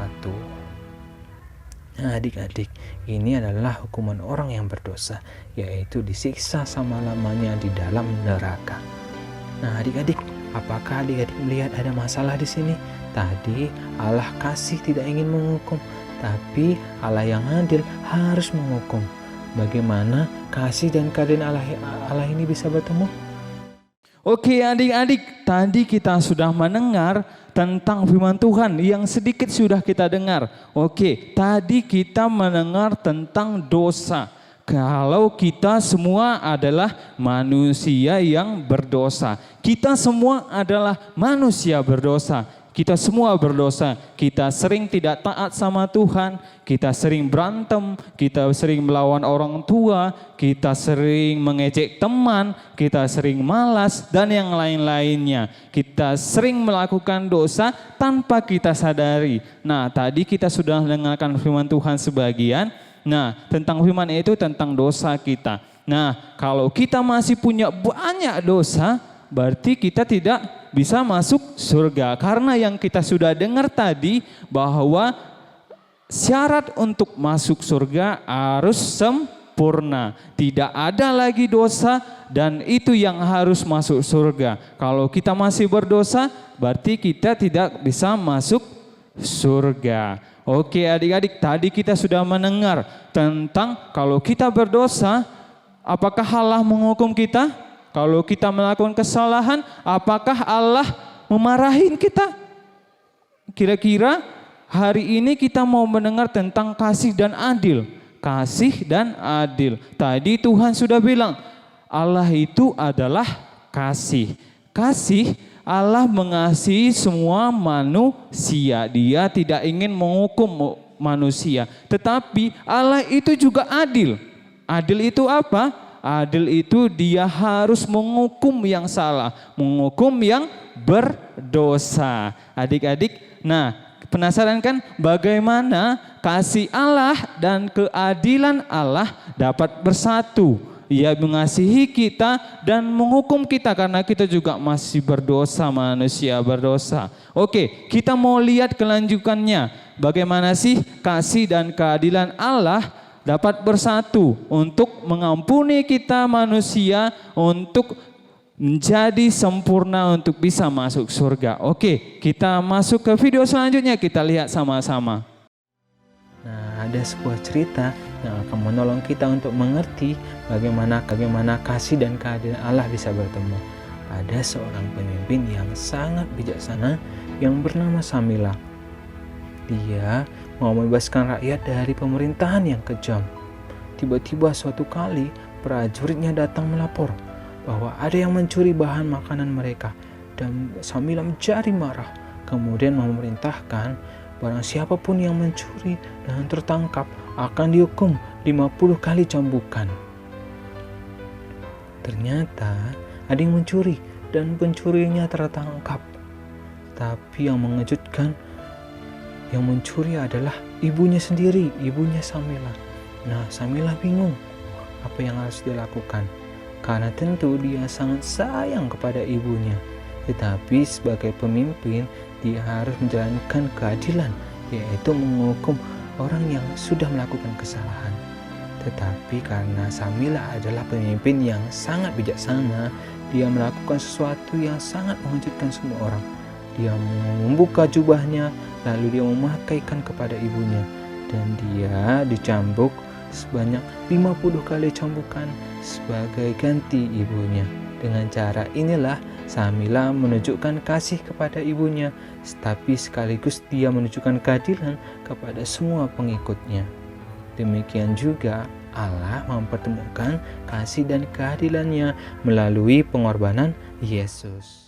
G: Nah, adik-adik, ini adalah hukuman orang yang berdosa, yaitu disiksa selama-lamanya di dalam neraka. Nah, adik-adik, apakah adik-adik melihat ada masalah di sini? Tadi Allah kasih tidak ingin menghukum, tapi Allah yang adil harus menghukum. Bagaimana kasih dan keadilan Allah ini bisa bertemu?
F: Oke adik-adik, tadi kita sudah mendengar tentang firman Tuhan yang sedikit sudah kita dengar. Oke, tadi kita mendengar tentang dosa. Kalau kita semua adalah manusia yang berdosa. Kita semua adalah manusia berdosa. Kita semua berdosa, kita sering tidak taat sama Tuhan, kita sering berantem, kita sering melawan orang tua, kita sering mengejek teman, kita sering malas dan yang lain-lainnya. Kita sering melakukan dosa tanpa kita sadari. Nah, tadi kita sudah mendengarkan firman Tuhan sebagian. Nah, tentang firman itu tentang dosa kita. Nah, kalau kita masih punya banyak dosa, berarti kita tidak bisa masuk surga. Karena yang kita sudah dengar tadi bahwa syarat untuk masuk surga harus sempurna. Tidak ada lagi dosa dan itu yang harus masuk surga. Kalau kita masih berdosa berarti kita tidak bisa masuk surga. Oke adik-adik, tadi kita sudah mendengar tentang kalau kita berdosa, apakah Allah menghukum kita? Kalau kita melakukan kesalahan, apakah Allah memarahin kita? Kira-kira hari ini kita mau mendengar tentang kasih dan adil. Kasih dan adil. Tadi Tuhan sudah bilang, Allah itu adalah kasih. Kasih, Allah mengasihi semua manusia. Dia tidak ingin menghukum manusia. Tetapi Allah itu juga adil. Adil itu apa? Adil itu dia harus menghukum yang salah, menghukum yang berdosa. Adik-adik, nah penasaran kan bagaimana kasih Allah dan keadilan Allah dapat bersatu? Ia mengasihi kita dan menghukum kita karena kita juga masih berdosa, manusia berdosa. Oke, kita mau lihat kelanjutannya. Bagaimana sih kasih dan keadilan Allah dapat bersatu untuk mengampuni kita manusia untuk menjadi sempurna untuk bisa masuk surga. Oke, kita masuk ke video selanjutnya, kita lihat sama-sama.
G: Nah, ada sebuah cerita yang akan menolong kita untuk mengerti bagaimana kasih dan keadilan Allah bisa bertemu. Ada seorang pemimpin yang sangat bijaksana yang bernama Samila. Dia mau membebaskan rakyat dari pemerintahan yang kejam. Tiba-tiba suatu kali prajuritnya datang melapor bahwa ada yang mencuri bahan makanan mereka dan Samila menjadi marah. Kemudian memerintahkan barang siapapun yang mencuri dan tertangkap akan dihukum 50 kali cambukan. Ternyata ada yang mencuri dan pencurinya tertangkap. Tapi yang mengejutkan, yang mencuri adalah ibunya sendiri, ibunya Samila. Nah, Samila bingung apa yang harus dilakukan. Karena tentu dia sangat sayang kepada ibunya. Tetapi sebagai pemimpin, dia harus menjalankan keadilan, yaitu menghukum orang yang sudah melakukan kesalahan. Tetapi karena Samila adalah pemimpin yang sangat bijaksana, dia melakukan sesuatu yang sangat mengejutkan semua orang. Dia membuka jubahnya, lalu dia memakaikan kepada ibunya, dan dia dicambuk sebanyak 50 kali cambukan sebagai ganti ibunya. Dengan cara inilah Samila menunjukkan kasih kepada ibunya, tapi sekaligus dia menunjukkan keadilan kepada semua pengikutnya. Demikian juga Allah mempertemukan kasih dan keadilannya melalui pengorbanan Yesus.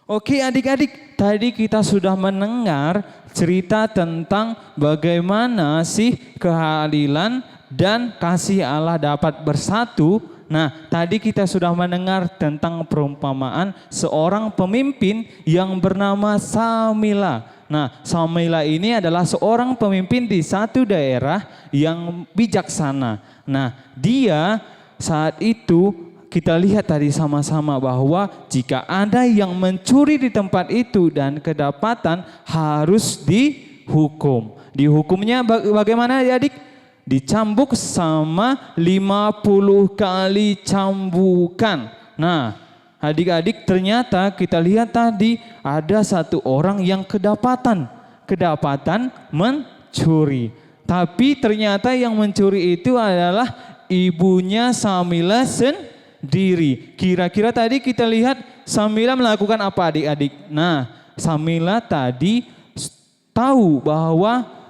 F: Oke adik-adik, tadi kita sudah mendengar cerita tentang bagaimana sih keadilan dan kasih Allah dapat bersatu. Nah, tadi kita sudah mendengar tentang perumpamaan seorang pemimpin yang bernama Samila. Nah, Samila ini adalah seorang pemimpin di satu daerah yang bijaksana. Nah, dia saat itu kita lihat tadi sama-sama bahwa jika ada yang mencuri di tempat itu dan kedapatan harus dihukum. Dihukumnya bagaimana adik? Dicambuk sama 50 kali cambukan. Nah, adik-adik ternyata kita lihat tadi ada satu orang yang kedapatan mencuri. Tapi ternyata yang mencuri itu adalah ibunya Samila sendiri. Kira-kira tadi kita lihat Samila melakukan apa adik-adik? Nah, Samila tadi tahu bahwa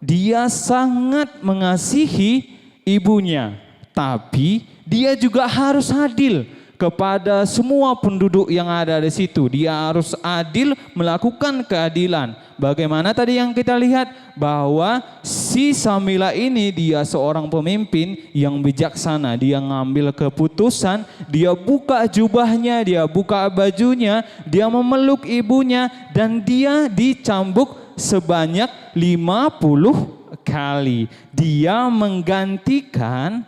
F: dia sangat mengasihi ibunya. Tapi dia juga harus adil. kepada semua penduduk yang ada di situ. Dia harus adil, melakukan keadilan. Bagaimana tadi yang kita lihat bahwa si Samila ini dia seorang pemimpin yang bijaksana. Dia ngambil keputusan, dia buka jubahnya, dia buka bajunya, dia memeluk ibunya dan dia dicambuk sebanyak 50 kali. Dia menggantikan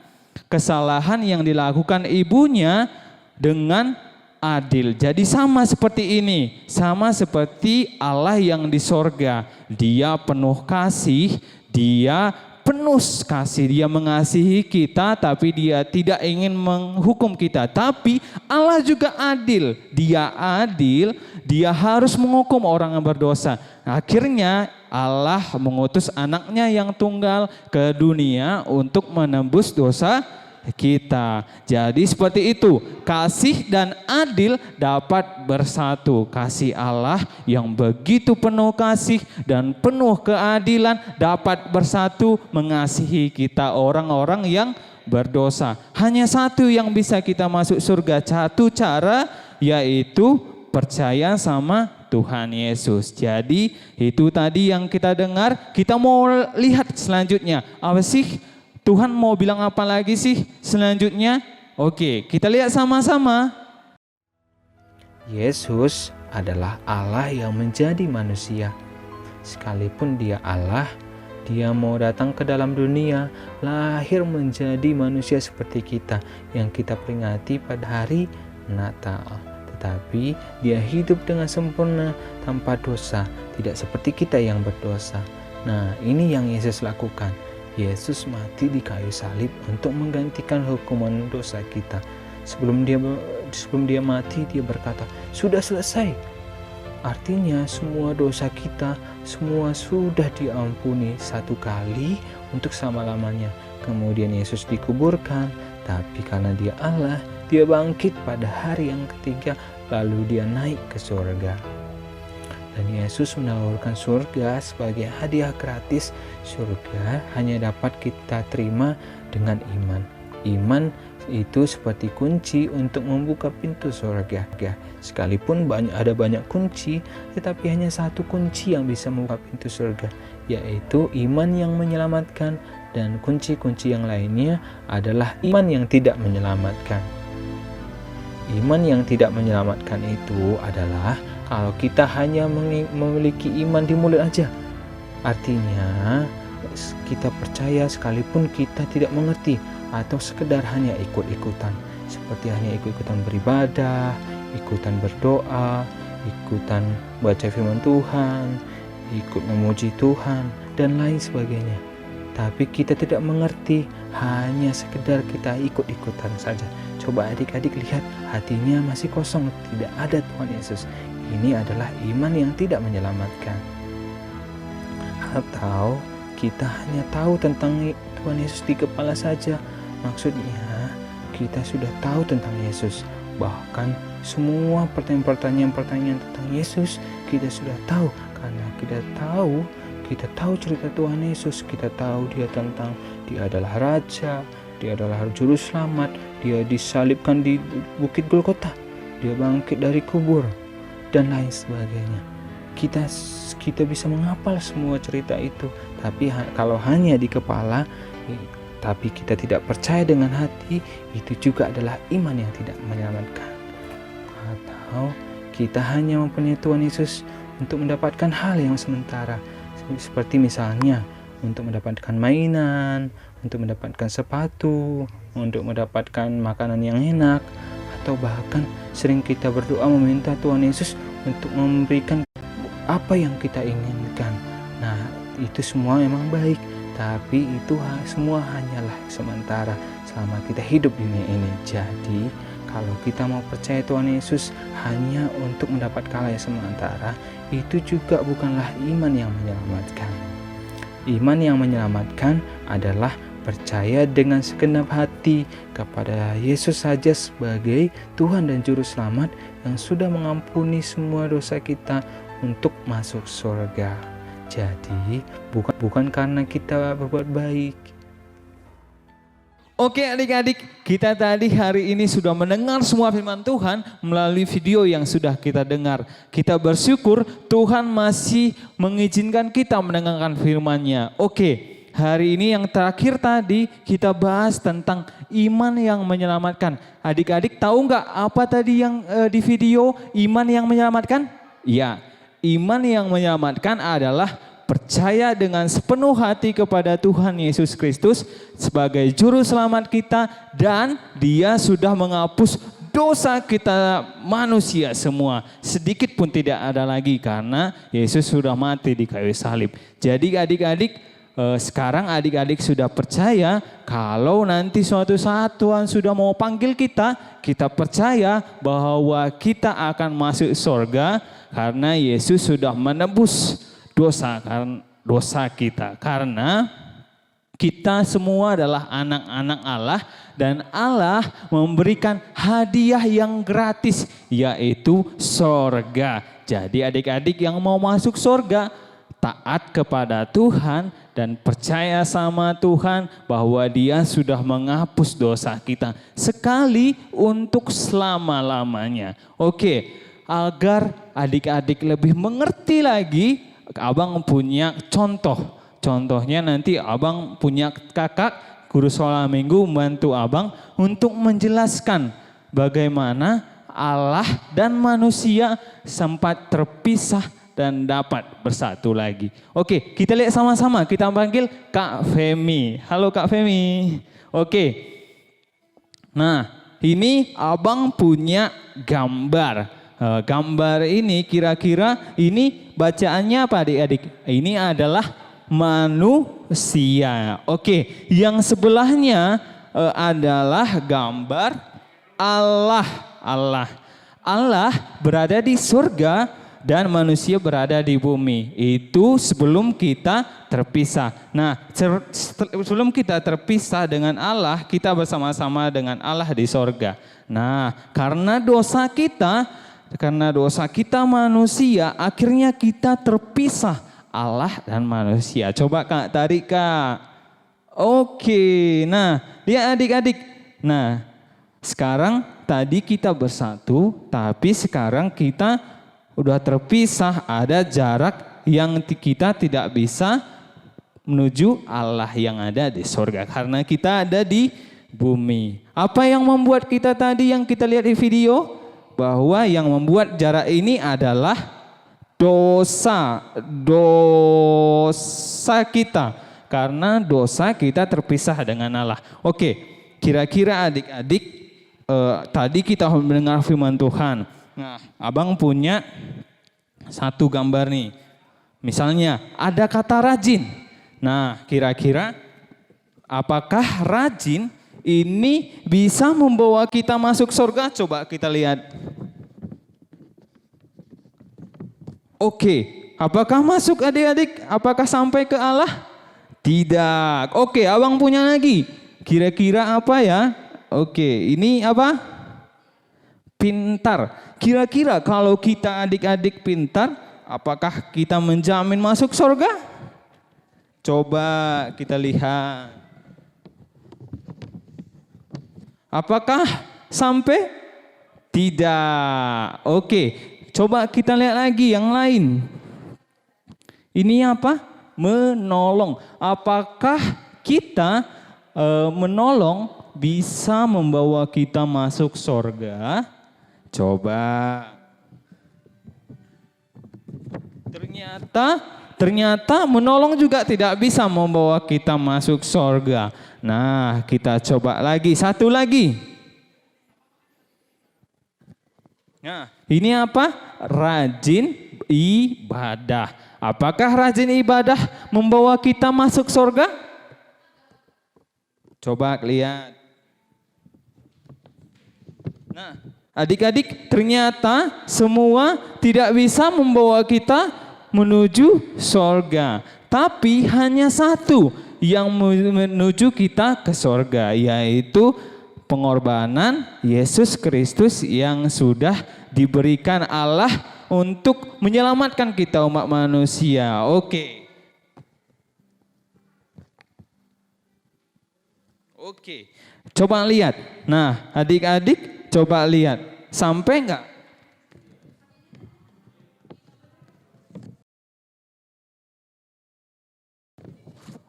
F: kesalahan yang dilakukan ibunya dengan adil. Jadi sama seperti ini, sama seperti Allah yang di sorga. Dia penuh kasih, dia penuh kasih, dia mengasihi kita, tapi dia tidak ingin menghukum kita. Tapi Allah juga adil, dia harus menghukum orang yang berdosa. Akhirnya Allah mengutus anaknya yang tunggal ke dunia untuk menembus dosa kita. Jadi seperti itu, kasih dan adil dapat bersatu. Kasih Allah yang begitu penuh kasih dan penuh keadilan dapat bersatu mengasihi kita orang-orang yang berdosa. Hanya satu yang bisa kita masuk surga, satu cara, yaitu percaya sama Tuhan Yesus. Jadi itu tadi yang kita dengar. Kita mau lihat selanjutnya, apa sih Tuhan mau bilang apa lagi sih selanjutnya? Oke, kita lihat sama-sama.
G: Yesus adalah Allah yang menjadi manusia. Sekalipun dia Allah, dia mau datang ke dalam dunia, lahir menjadi manusia seperti kita yang kita peringati pada hari Natal. Tetapi dia hidup dengan sempurna tanpa dosa, tidak seperti kita yang berdosa. Nah, ini yang Yesus lakukan. Yesus mati di kayu salib untuk menggantikan hukuman dosa kita. Sebelum dia mati, dia berkata, "Sudah selesai." Artinya semua dosa kita semua sudah diampuni satu kali untuk selama-lamanya. Kemudian Yesus dikuburkan, tapi karena dia Allah, dia bangkit pada hari yang ketiga, lalu dia naik ke surga. Dan Yesus menawarkan surga sebagai hadiah gratis. Surga hanya dapat kita terima dengan iman. Iman itu seperti kunci untuk membuka pintu surga. Sekalipun ada banyak kunci, tetapi hanya satu kunci yang bisa membuka pintu surga, yaitu iman yang menyelamatkan, dan kunci-kunci yang lainnya adalah iman yang tidak menyelamatkan. Iman yang tidak menyelamatkan itu adalah kalau kita hanya memiliki iman di mulut aja. Artinya kita percaya sekalipun kita tidak mengerti, atau sekedar hanya ikut-ikutan. Seperti hanya ikut-ikutan beribadah, ikutan berdoa, ikutan baca firman Tuhan, ikut memuji Tuhan, dan lain sebagainya. Tapi kita tidak mengerti, hanya sekedar kita ikut-ikutan saja. Coba adik-adik lihat, hatinya masih kosong, tidak ada Tuhan Yesus. Ini adalah iman yang tidak menyelamatkan. Atau kita hanya tahu tentang Tuhan Yesus di kepala saja. Maksudnya kita sudah tahu tentang Yesus. Bahkan semua pertanyaan-pertanyaan tentang Yesus kita sudah tahu. Karena kita tahu cerita Tuhan Yesus. Kita tahu dia adalah Raja, dia adalah Juru Selamat, dia disalibkan di Bukit Golgota, dia bangkit dari kubur, dan lain sebagainya. Kita bisa menghafal semua cerita itu, tapi kalau hanya di kepala, tapi kita tidak percaya dengan hati, itu juga adalah iman yang tidak menyelamatkan. Atau kita hanya mempunyai Tuhan Yesus untuk mendapatkan hal yang sementara, seperti misalnya untuk mendapatkan mainan, untuk mendapatkan sepatu, untuk mendapatkan makanan yang enak, atau bahkan sering kita berdoa meminta Tuhan Yesus untuk memberikan apa yang kita inginkan. Nah, itu semua memang baik, tapi itu semua hanyalah sementara selama kita hidup di dunia ini. Jadi, kalau kita mau percaya Tuhan Yesus hanya untuk mendapat hal yang sementara, itu juga bukanlah iman yang menyelamatkan. Iman yang menyelamatkan adalah percaya dengan segenap hati kepada Yesus saja sebagai Tuhan dan Juru Selamat yang sudah mengampuni semua dosa kita untuk masuk surga. Jadi bukan karena kita berbuat baik.
F: Oke adik-adik, kita tadi hari ini sudah mendengar semua firman Tuhan melalui video yang sudah kita dengar. Kita bersyukur Tuhan masih mengizinkan kita mendengarkan firman-Nya. Oke, hari ini yang terakhir tadi kita bahas tentang iman yang menyelamatkan. Adik-adik tahu nggak apa tadi yang di video iman yang menyelamatkan? Ya, iman yang menyelamatkan adalah percaya dengan sepenuh hati kepada Tuhan Yesus Kristus sebagai juru selamat kita dan Dia sudah menghapus dosa kita manusia semua. Sedikit pun tidak ada lagi karena Yesus sudah mati di kayu salib. Jadi adik-adik, sekarang adik-adik sudah percaya kalau nanti suatu saat Tuhan sudah mau panggil kita, kita percaya bahwa kita akan masuk surga karena Yesus sudah menebus dosa kita, karena kita semua adalah anak-anak Allah dan Allah memberikan hadiah yang gratis yaitu sorga. Jadi adik-adik yang mau masuk sorga, taat kepada Tuhan dan percaya sama Tuhan bahwa Dia sudah menghapus dosa kita sekali untuk selama-lamanya. Oke, agar adik-adik lebih mengerti lagi, Abang punya contoh. Contohnya nanti Abang punya kakak guru sekolah minggu membantu Abang untuk menjelaskan bagaimana Allah dan manusia sempat terpisah dan dapat bersatu lagi. Oke, kita lihat sama-sama. Kita panggil Kak Femi. Halo Kak Femi. Oke. Nah, ini Abang punya gambar. Gambar ini kira-kira ini bacaannya apa adik-adik? Ini adalah manusia. Oke, yang sebelahnya adalah gambar Allah. Allah berada di surga dan manusia berada di bumi. Itu sebelum kita terpisah. Nah, sebelum kita terpisah dengan Allah, kita bersama-sama dengan Allah di surga. Nah, karena dosa kita manusia, akhirnya kita terpisah Allah dan manusia. Coba Kak, tarik Kak. Oke, nah lihat adik-adik. Nah, sekarang tadi kita bersatu, tapi sekarang kita udah terpisah. Ada jarak yang kita tidak bisa menuju Allah yang ada di surga. Karena kita ada di bumi. Apa yang membuat kita tadi yang kita lihat di video? Bahwa yang membuat jarak ini adalah dosa kita, karena dosa kita terpisah dengan Allah. Oke, kira-kira adik-adik tadi kita mendengar firman Tuhan. Nah, Abang punya satu gambar nih. Misalnya ada kata rajin. Nah, kira-kira apakah rajin ini bisa membawa kita masuk surga? Coba kita lihat. Oke, apakah masuk adik-adik? Apakah sampai ke Allah? Tidak. Oke, Abang punya lagi. Kira-kira apa ya? Oke, ini apa? Pintar. Kira-kira kalau kita adik-adik pintar, apakah kita menjamin masuk surga? Coba kita lihat. Apakah sampai? Tidak. Oke, coba kita lihat lagi yang lain. Ini apa? Menolong. Apakah kita menolong bisa membawa kita masuk surga? Coba. Ternyata menolong juga tidak bisa membawa kita masuk surga. Nah, kita coba lagi, satu lagi. Nah, ini apa? Rajin ibadah. Apakah rajin ibadah membawa kita masuk surga? Coba lihat. Nah, adik-adik, ternyata semua tidak bisa membawa kita menuju surga. Tapi hanya satu yang menuju kita ke surga, yaitu pengorbanan Yesus Kristus yang sudah diberikan Allah untuk menyelamatkan kita umat manusia. Oke, coba lihat. Nah, adik-adik coba lihat. Sampai enggak?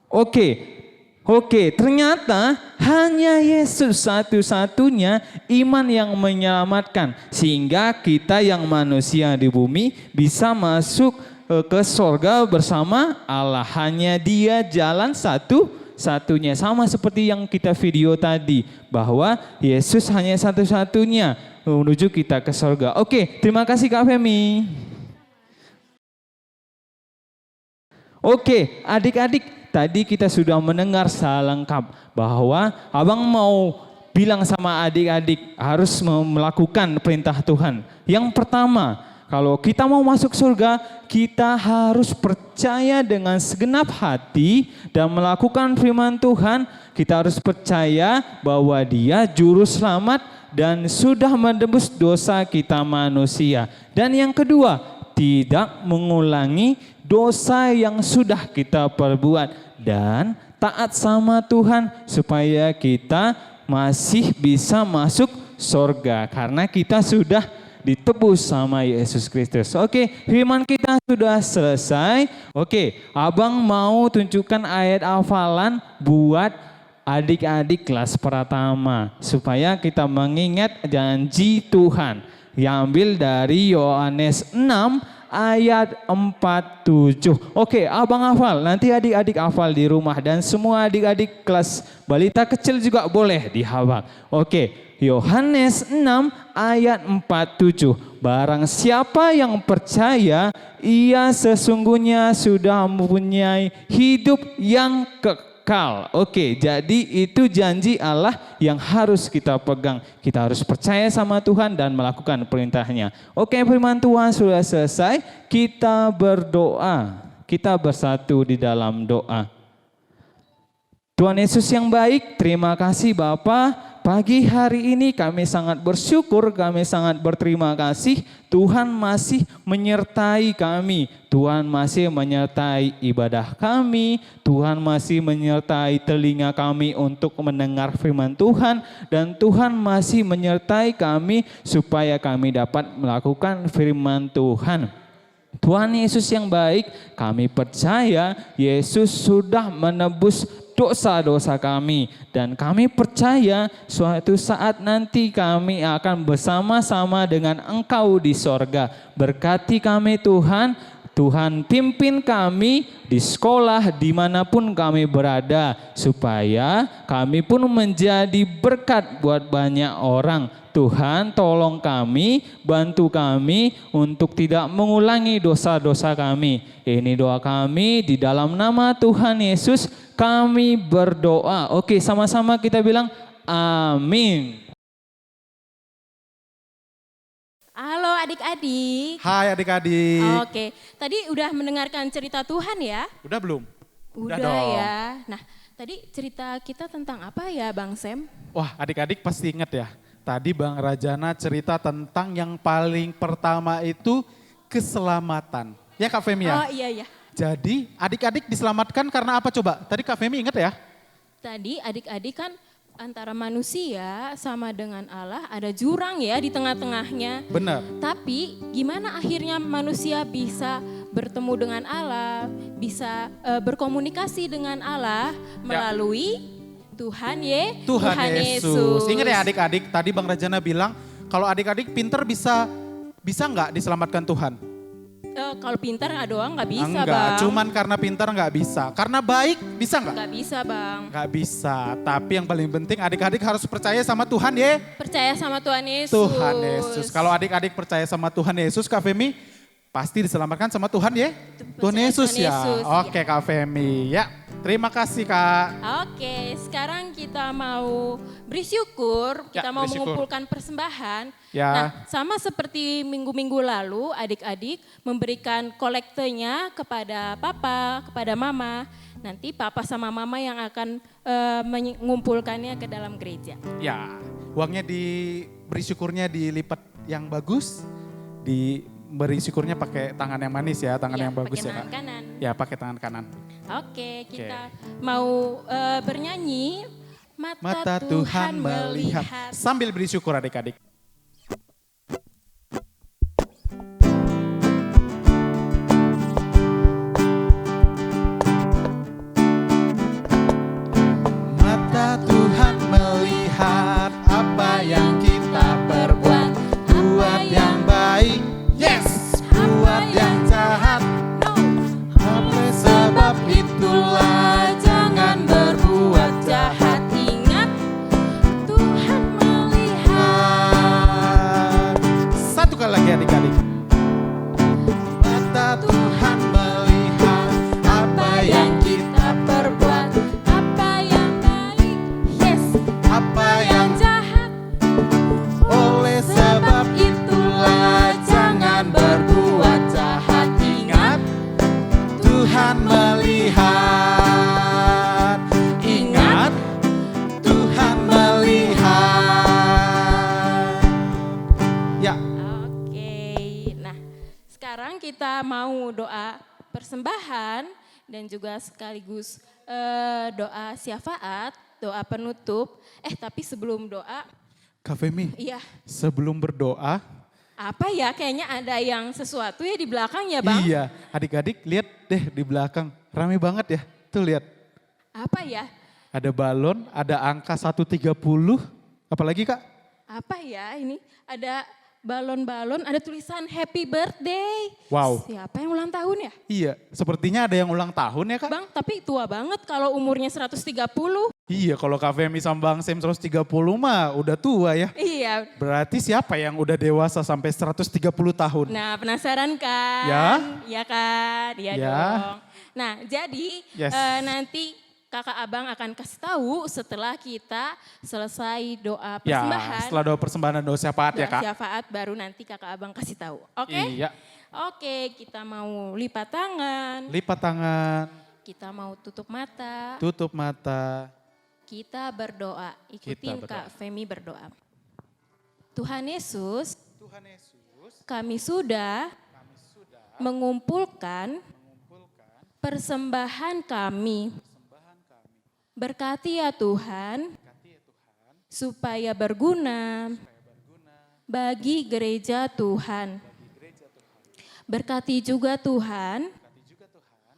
F: Oke, ternyata hanya Yesus satu-satunya iman yang menyelamatkan. Sehingga kita yang manusia di bumi bisa masuk ke sorga bersama Allah. Hanya Dia jalan satu-satunya. Sama seperti yang kita video tadi. Bahwa Yesus hanya satu-satunya menuju kita ke sorga. Oke, terima kasih Kak Femi. Oke, adik-adik. Tadi kita sudah mendengar secara lengkap bahwa abang mau bilang sama adik-adik harus melakukan perintah Tuhan. Yang pertama, kalau kita mau masuk surga, kita harus percaya dengan segenap hati dan melakukan firman Tuhan. Kita harus percaya bahwa Dia juru selamat dan sudah menebus dosa kita manusia. Dan yang kedua, tidak mengulangi dosa yang sudah kita perbuat. Dan taat sama Tuhan supaya kita masih bisa masuk surga. Karena kita sudah ditebus sama Yesus Kristus. Oke, firman kita sudah selesai. Oke, abang mau tunjukkan ayat hafalan buat adik-adik kelas pertama. Supaya kita mengingat janji Tuhan. Yang ambil dari Yohanes 6 ayat 47. Oke, abang hafal. Nanti adik-adik hafal di rumah. Dan semua adik-adik kelas balita kecil juga boleh dihafal. Oke, Yohanes 6 ayat 47. Barang siapa yang percaya, ia sesungguhnya sudah mempunyai hidup yang kekal. Oke, jadi itu janji Allah yang harus kita pegang. Kita harus percaya sama Tuhan dan melakukan perintahnya. Oke, firman Tuhan sudah selesai. Kita berdoa. Kita bersatu di dalam doa. Tuhan Yesus yang baik, terima kasih Bapa. Pagi hari ini kami sangat bersyukur, kami sangat berterima kasih. Tuhan masih menyertai kami. Tuhan masih menyertai ibadah kami. Tuhan masih menyertai telinga kami untuk mendengar firman Tuhan. Dan Tuhan masih menyertai kami supaya kami dapat melakukan firman Tuhan. Tuhan Yesus yang baik, kami percaya Yesus sudah menebus dosa-dosa kami. Dan kami percaya suatu saat nanti kami akan bersama-sama dengan Engkau di sorga. Berkati kami Tuhan, Tuhan pimpin kami di sekolah dimanapun kami berada. Supaya kami pun menjadi berkat buat banyak orang. Tuhan tolong kami, bantu kami untuk tidak mengulangi dosa-dosa kami. Ini doa kami di dalam nama Tuhan Yesus kami berdoa. Oke, sama-sama kita bilang amin.
C: Halo adik-adik.
D: Hai adik-adik.
C: Oke, tadi udah mendengarkan cerita Tuhan ya?
D: Udah belum?
C: Udah
D: dong.
C: ya. Nah, tadi cerita kita tentang apa ya Bang Sam?
D: Wah, adik-adik pasti ingat ya. Tadi Bang Rajana cerita tentang yang paling pertama itu keselamatan. Ya Kak Femi ya?
C: Oh iya.
D: Jadi adik-adik diselamatkan karena apa coba? Tadi Kak Femi ingat ya?
C: Tadi adik-adik kan antara manusia sama dengan Allah ada jurang ya di tengah-tengahnya.
D: Benar.
C: Tapi gimana akhirnya manusia bisa bertemu dengan Allah, bisa berkomunikasi dengan Allah melalui Tuhan Yesus.
D: Ingat ya adik-adik, tadi Bang Rajana bilang kalau adik-adik pinter bisa nggak diselamatkan Tuhan?
C: Kalau pintar doang nggak bisa
D: Enggak,
C: Bang.
D: cuman karena pinter nggak bisa. Karena baik bisa nggak?
C: Nggak bisa Bang.
D: Nggak bisa, tapi yang paling penting adik-adik harus percaya sama Tuhan ya.
C: Percaya sama Tuhan Yesus.
D: Tuhan Yesus. Kalau adik-adik percaya sama Tuhan Yesus, Kak Femi pasti diselamatkan sama Tuhan ya. Tuhan Yesus ya. Oke Kak Femi ya. Terima kasih Kak.
C: Oke, sekarang kita mau bersyukur, kita mau
D: bersyukur.
C: mengumpulkan persembahan.
D: Ya.
C: Nah, sama seperti minggu-minggu lalu, adik-adik memberikan kolektenya kepada papa, kepada mama. Nanti papa sama mama yang akan mengumpulkannya ke dalam gereja.
D: Ya, uangnya diberi syukurnya dilipat yang bagus, diberi syukurnya pakai tangan yang manis ya, tangan yang bagus
C: pakai
D: ya Kak.
C: tangan kanan.
D: Ya, pakai tangan kanan.
C: Oke, kita mau bernyanyi
D: Mata Tuhan melihat. Sambil beri syukur adik-adik. Mata Tuhan melihat apa yang kita perbuat. Buat yang baik, yes. Buat yang jahat, oleh sebab itulah jangan berbuat jahat.
C: Ingat, Tuhan melihat.
D: Satu kali lagi adik-adik. Mata Tuhan melihat apa yang kita perbuat,
C: Apa yang baik, yes.
D: apa yang
C: Jahat,
D: oleh sebab itulah jangan berbuat jahat. Ingat, Tuhan melihat. Ingat, Tuhan melihat. Ya,
C: Oke, nah sekarang kita mau doa persembahan dan juga sekaligus doa syafaat, doa penutup. Tapi sebelum doa,
D: Kak Femi,
C: iya
D: sebelum berdoa,
C: apa ya kayaknya ada yang sesuatu ya di belakang ya Bang?
D: iya, adik-adik lihat deh di belakang, rame banget ya. Tuh lihat,
C: Apa ya?
D: ada balon, ada angka 130, apalagi Kak?
C: Apa ya ini? Ada balon-balon, ada tulisan happy birthday.
D: Wow.
C: Siapa yang ulang tahun ya?
D: Iya, sepertinya ada yang ulang tahun ya Kak?
C: Bang, tapi tua banget kalau umurnya 130.
D: Iya, kalau Kak Femi sama Bang Sem 130 mah udah tua ya.
C: Iya.
D: Berarti siapa yang udah dewasa sampai 130 tahun?
C: Nah, penasaran kan?
D: Ya.
C: Iya kan? Iya
D: Ya.
C: dong. Nah, jadi
D: Yes.
C: nanti kakak abang akan kasih tahu setelah kita selesai doa
D: Ya,
C: persembahan.
D: setelah doa persembahan dan doa syafaat ya
C: doa
D: Kak?
C: syafaat baru nanti kakak abang kasih tahu. Oke?
D: Iya,
C: Oke, kita mau lipat tangan.
D: lipat tangan,
C: Kita mau tutup mata.
D: tutup mata.
C: Kita berdoa. Ikutin
D: berdoa.
C: Kak Femi berdoa. Tuhan Yesus,
D: Tuhan Yesus,
C: kami sudah mengumpulkan persembahan kami. Berkati ya Tuhan, supaya berguna bagi gereja Tuhan. Berkati juga Tuhan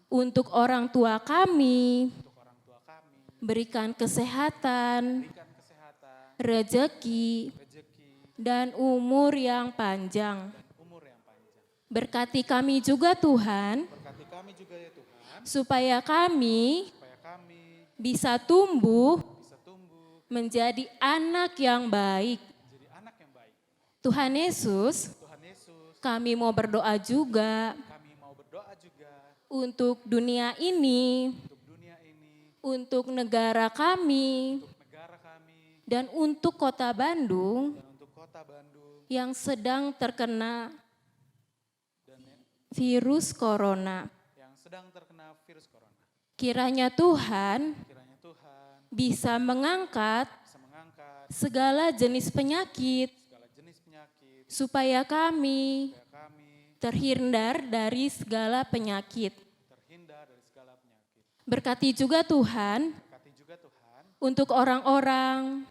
C: untuk orang tua kami. Berikan kesehatan, rezeki, dan umur yang panjang. Berkati kami juga Tuhan, supaya kami bisa tumbuh menjadi anak yang baik. Tuhan Yesus, kami mau berdoa juga untuk dunia ini, untuk negara kami, dan untuk kota Bandung yang sedang terkena virus corona. Kiranya Tuhan bisa mengangkat segala jenis penyakit supaya kami terhindar dari segala penyakit. Berkati juga Tuhan untuk orang-orang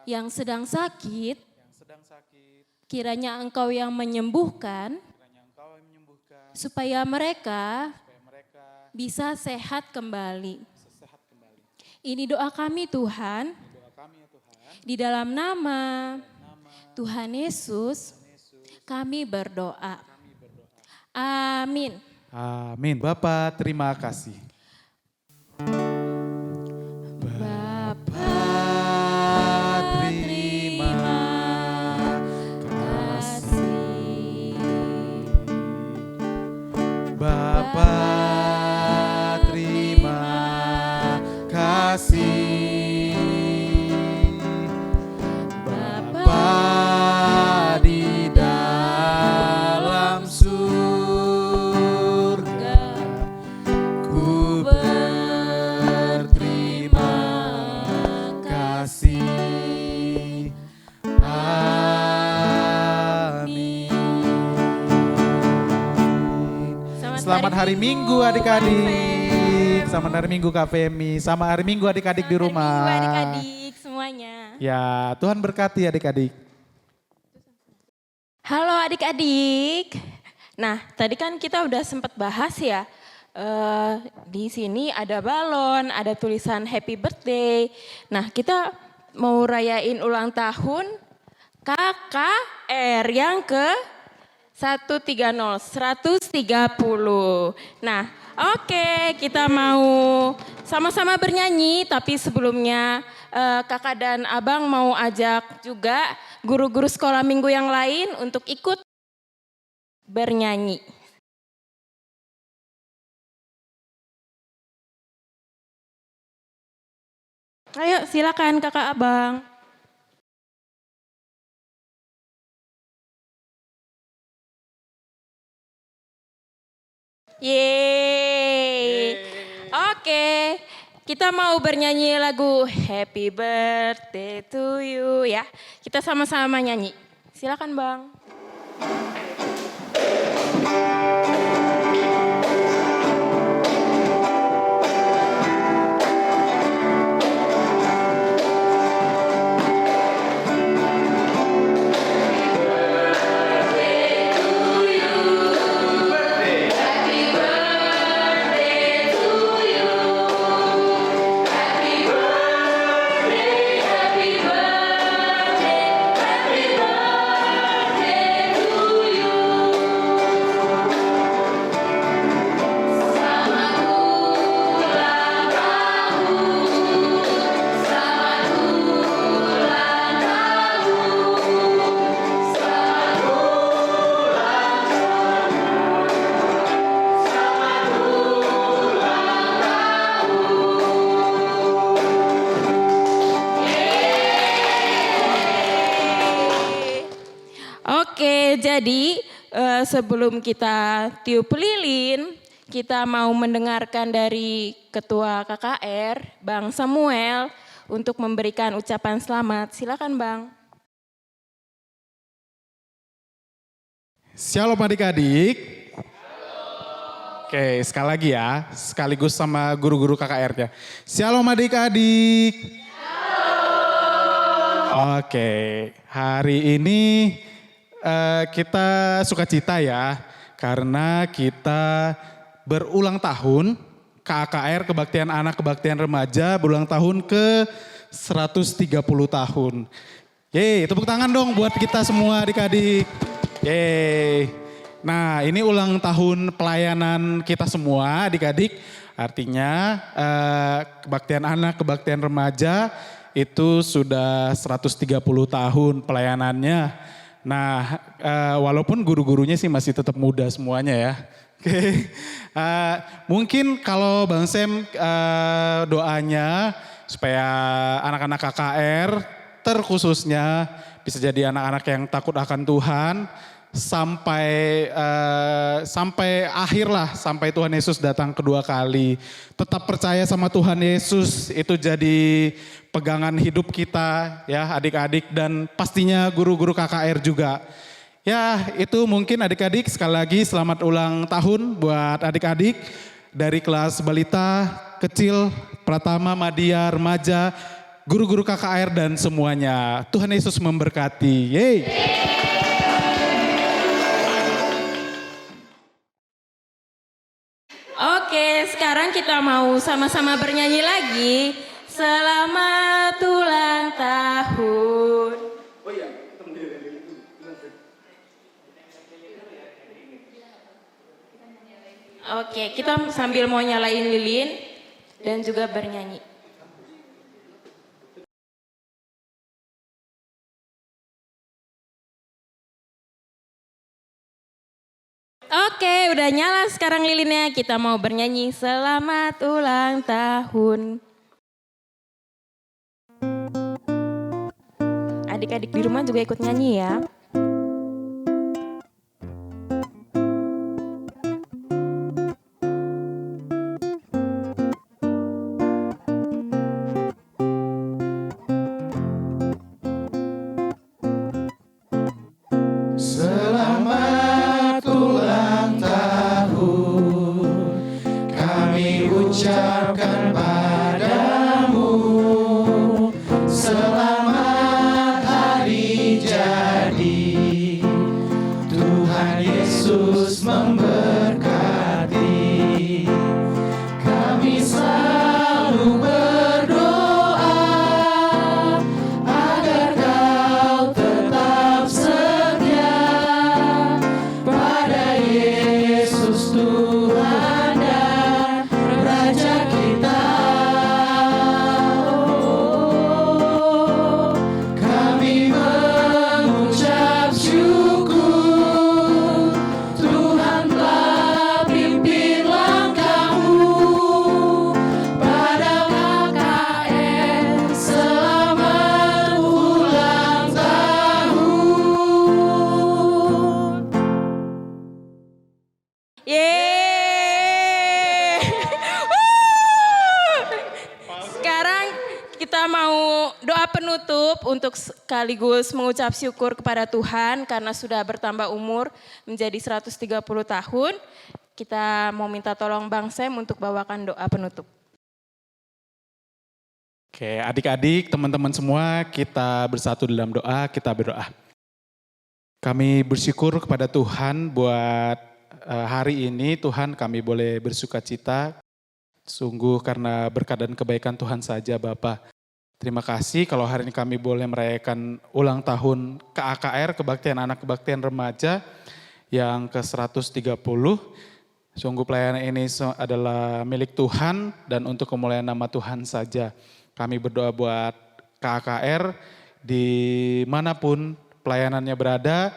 C: yang sedang sakit, kiranya Engkau yang menyembuhkan supaya mereka bisa sehat kembali. Ini doa kami Tuhan, di dalam nama Tuhan Yesus kami berdoa. Amin.
D: Amin. Bapak terima kasih.
C: Bapa
D: terima
C: kasih.
D: Bapak terima kasih. Bapa di dalam surga, ku berterima kasih. Amin. Selamat hari Minggu adik-adik. Selamat hari Minggu Kak Femi. Sama hari Minggu adik-adik di rumah.
C: Hari Minggu adik-adik semuanya.
D: Ya, Tuhan berkati adik-adik.
C: Halo adik-adik. Nah, tadi kan kita udah sempat bahas ya. Di sini ada balon, ada tulisan happy birthday. Nah, kita mau rayain ulang tahun KKR yang ke 130. Nah, oke, kita mau sama-sama bernyanyi, tapi sebelumnya kakak dan abang mau ajak juga guru-guru sekolah minggu yang lain untuk ikut bernyanyi. Ayo silakan kakak abang. Yeay. Oke, kita mau bernyanyi lagu Happy Birthday to You ya. Kita sama-sama nyanyi. Silakan Bang. Oke, jadi sebelum kita tiup lilin, kita mau mendengarkan dari Ketua KKR, Bang Samuel, untuk memberikan ucapan selamat. Silakan Bang.
D: Shalom adik-adik. Oke, sekali lagi ya, sekaligus sama guru-guru KKR-nya. Shalom adik-adik. Oke, hari ini kita sukacita ya, karena kita berulang tahun, KKR Kebaktian Anak Kebaktian Remaja berulang tahun ke 130 tahun. Yeay, tepuk tangan dong buat kita semua adik-adik. Yeay. Nah, ini ulang tahun pelayanan kita semua adik-adik. Artinya Kebaktian Anak Kebaktian Remaja itu sudah 130 tahun pelayanannya. Nah, walaupun guru-gurunya sih masih tetap muda semuanya ya. Oke, mungkin kalau Bang Sam doanya supaya anak-anak KKR terkhususnya bisa jadi anak-anak yang takut akan Tuhan sampai akhir lah, sampai Tuhan Yesus datang kedua kali. Tetap percaya sama Tuhan Yesus, itu jadi pegangan hidup kita ya adik-adik, dan pastinya guru-guru KKR juga. Ya itu mungkin adik-adik, sekali lagi selamat ulang tahun buat adik-adik dari kelas balita, kecil, pratama, madya, remaja, guru-guru KKR dan semuanya. Tuhan Yesus memberkati. Yeay.
C: Oke, sekarang kita mau sama-sama bernyanyi lagi. Selamat ulang tahun. Oke, kita sambil mau nyalain lilin dan juga bernyanyi. Oke, udah nyala sekarang lilinnya. Kita mau bernyanyi selamat ulang tahun. Adik-adik di rumah juga ikut nyanyi ya.
D: Selamat ulang tahun, kami ucap
C: kita mau doa penutup untuk sekaligus mengucap syukur kepada Tuhan karena sudah bertambah umur menjadi 130 tahun. Kita mau minta tolong Bang Sam untuk bawakan doa penutup.
D: Oke, adik-adik, teman-teman semua, kita bersatu dalam doa, kita berdoa. Kami bersyukur kepada Tuhan buat hari ini, Tuhan kami boleh bersuka cita. Sungguh karena berkat dan kebaikan Tuhan saja Bapa. Terima kasih kalau hari ini kami boleh merayakan ulang tahun KAKR, Kebaktian Anak Kebaktian Remaja yang ke-130. Sungguh pelayanan ini adalah milik Tuhan dan untuk kemuliaan nama Tuhan saja. Kami berdoa buat KAKR dimanapun pelayanannya berada,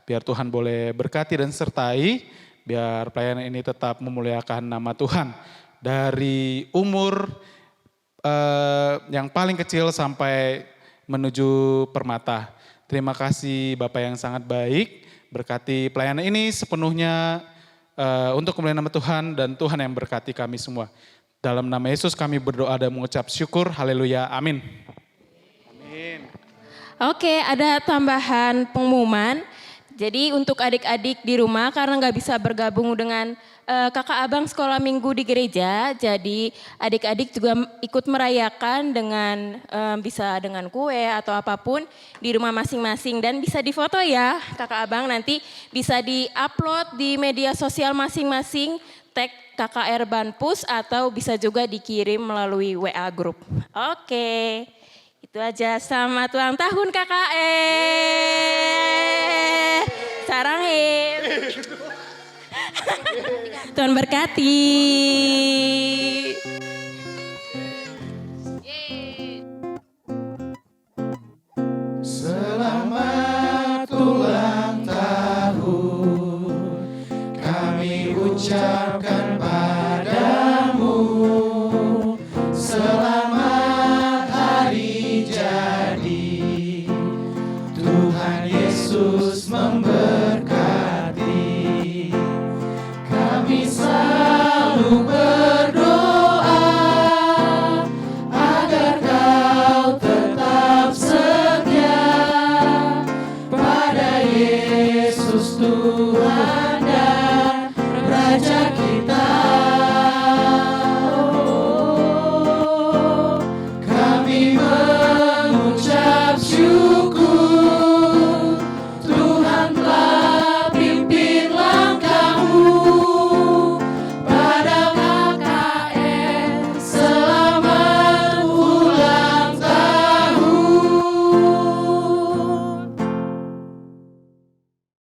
D: biar Tuhan boleh berkati dan sertai, biar pelayanan ini tetap memuliakan nama Tuhan. Dari umur yang paling kecil sampai menuju permata. Terima kasih Bapak yang sangat baik, berkati pelayanan ini sepenuhnya untuk kemuliaan nama Tuhan dan Tuhan yang berkati kami semua. Dalam nama Yesus kami berdoa dan mengucap syukur, haleluya, amin. Amin.
C: Oke, ada tambahan pengumuman. Jadi untuk adik-adik di rumah karena nggak bisa bergabung dengan kakak abang sekolah minggu di gereja, jadi adik-adik juga ikut merayakan dengan bisa dengan kue atau apapun di rumah masing-masing dan bisa difoto ya kakak abang, nanti bisa di-upload di media sosial masing-masing, tag KKR Banpus atau bisa juga dikirim melalui WA Group. Oke, itu aja. Selamat ulang tahun KKR. Sarang him. Tuhan berkati.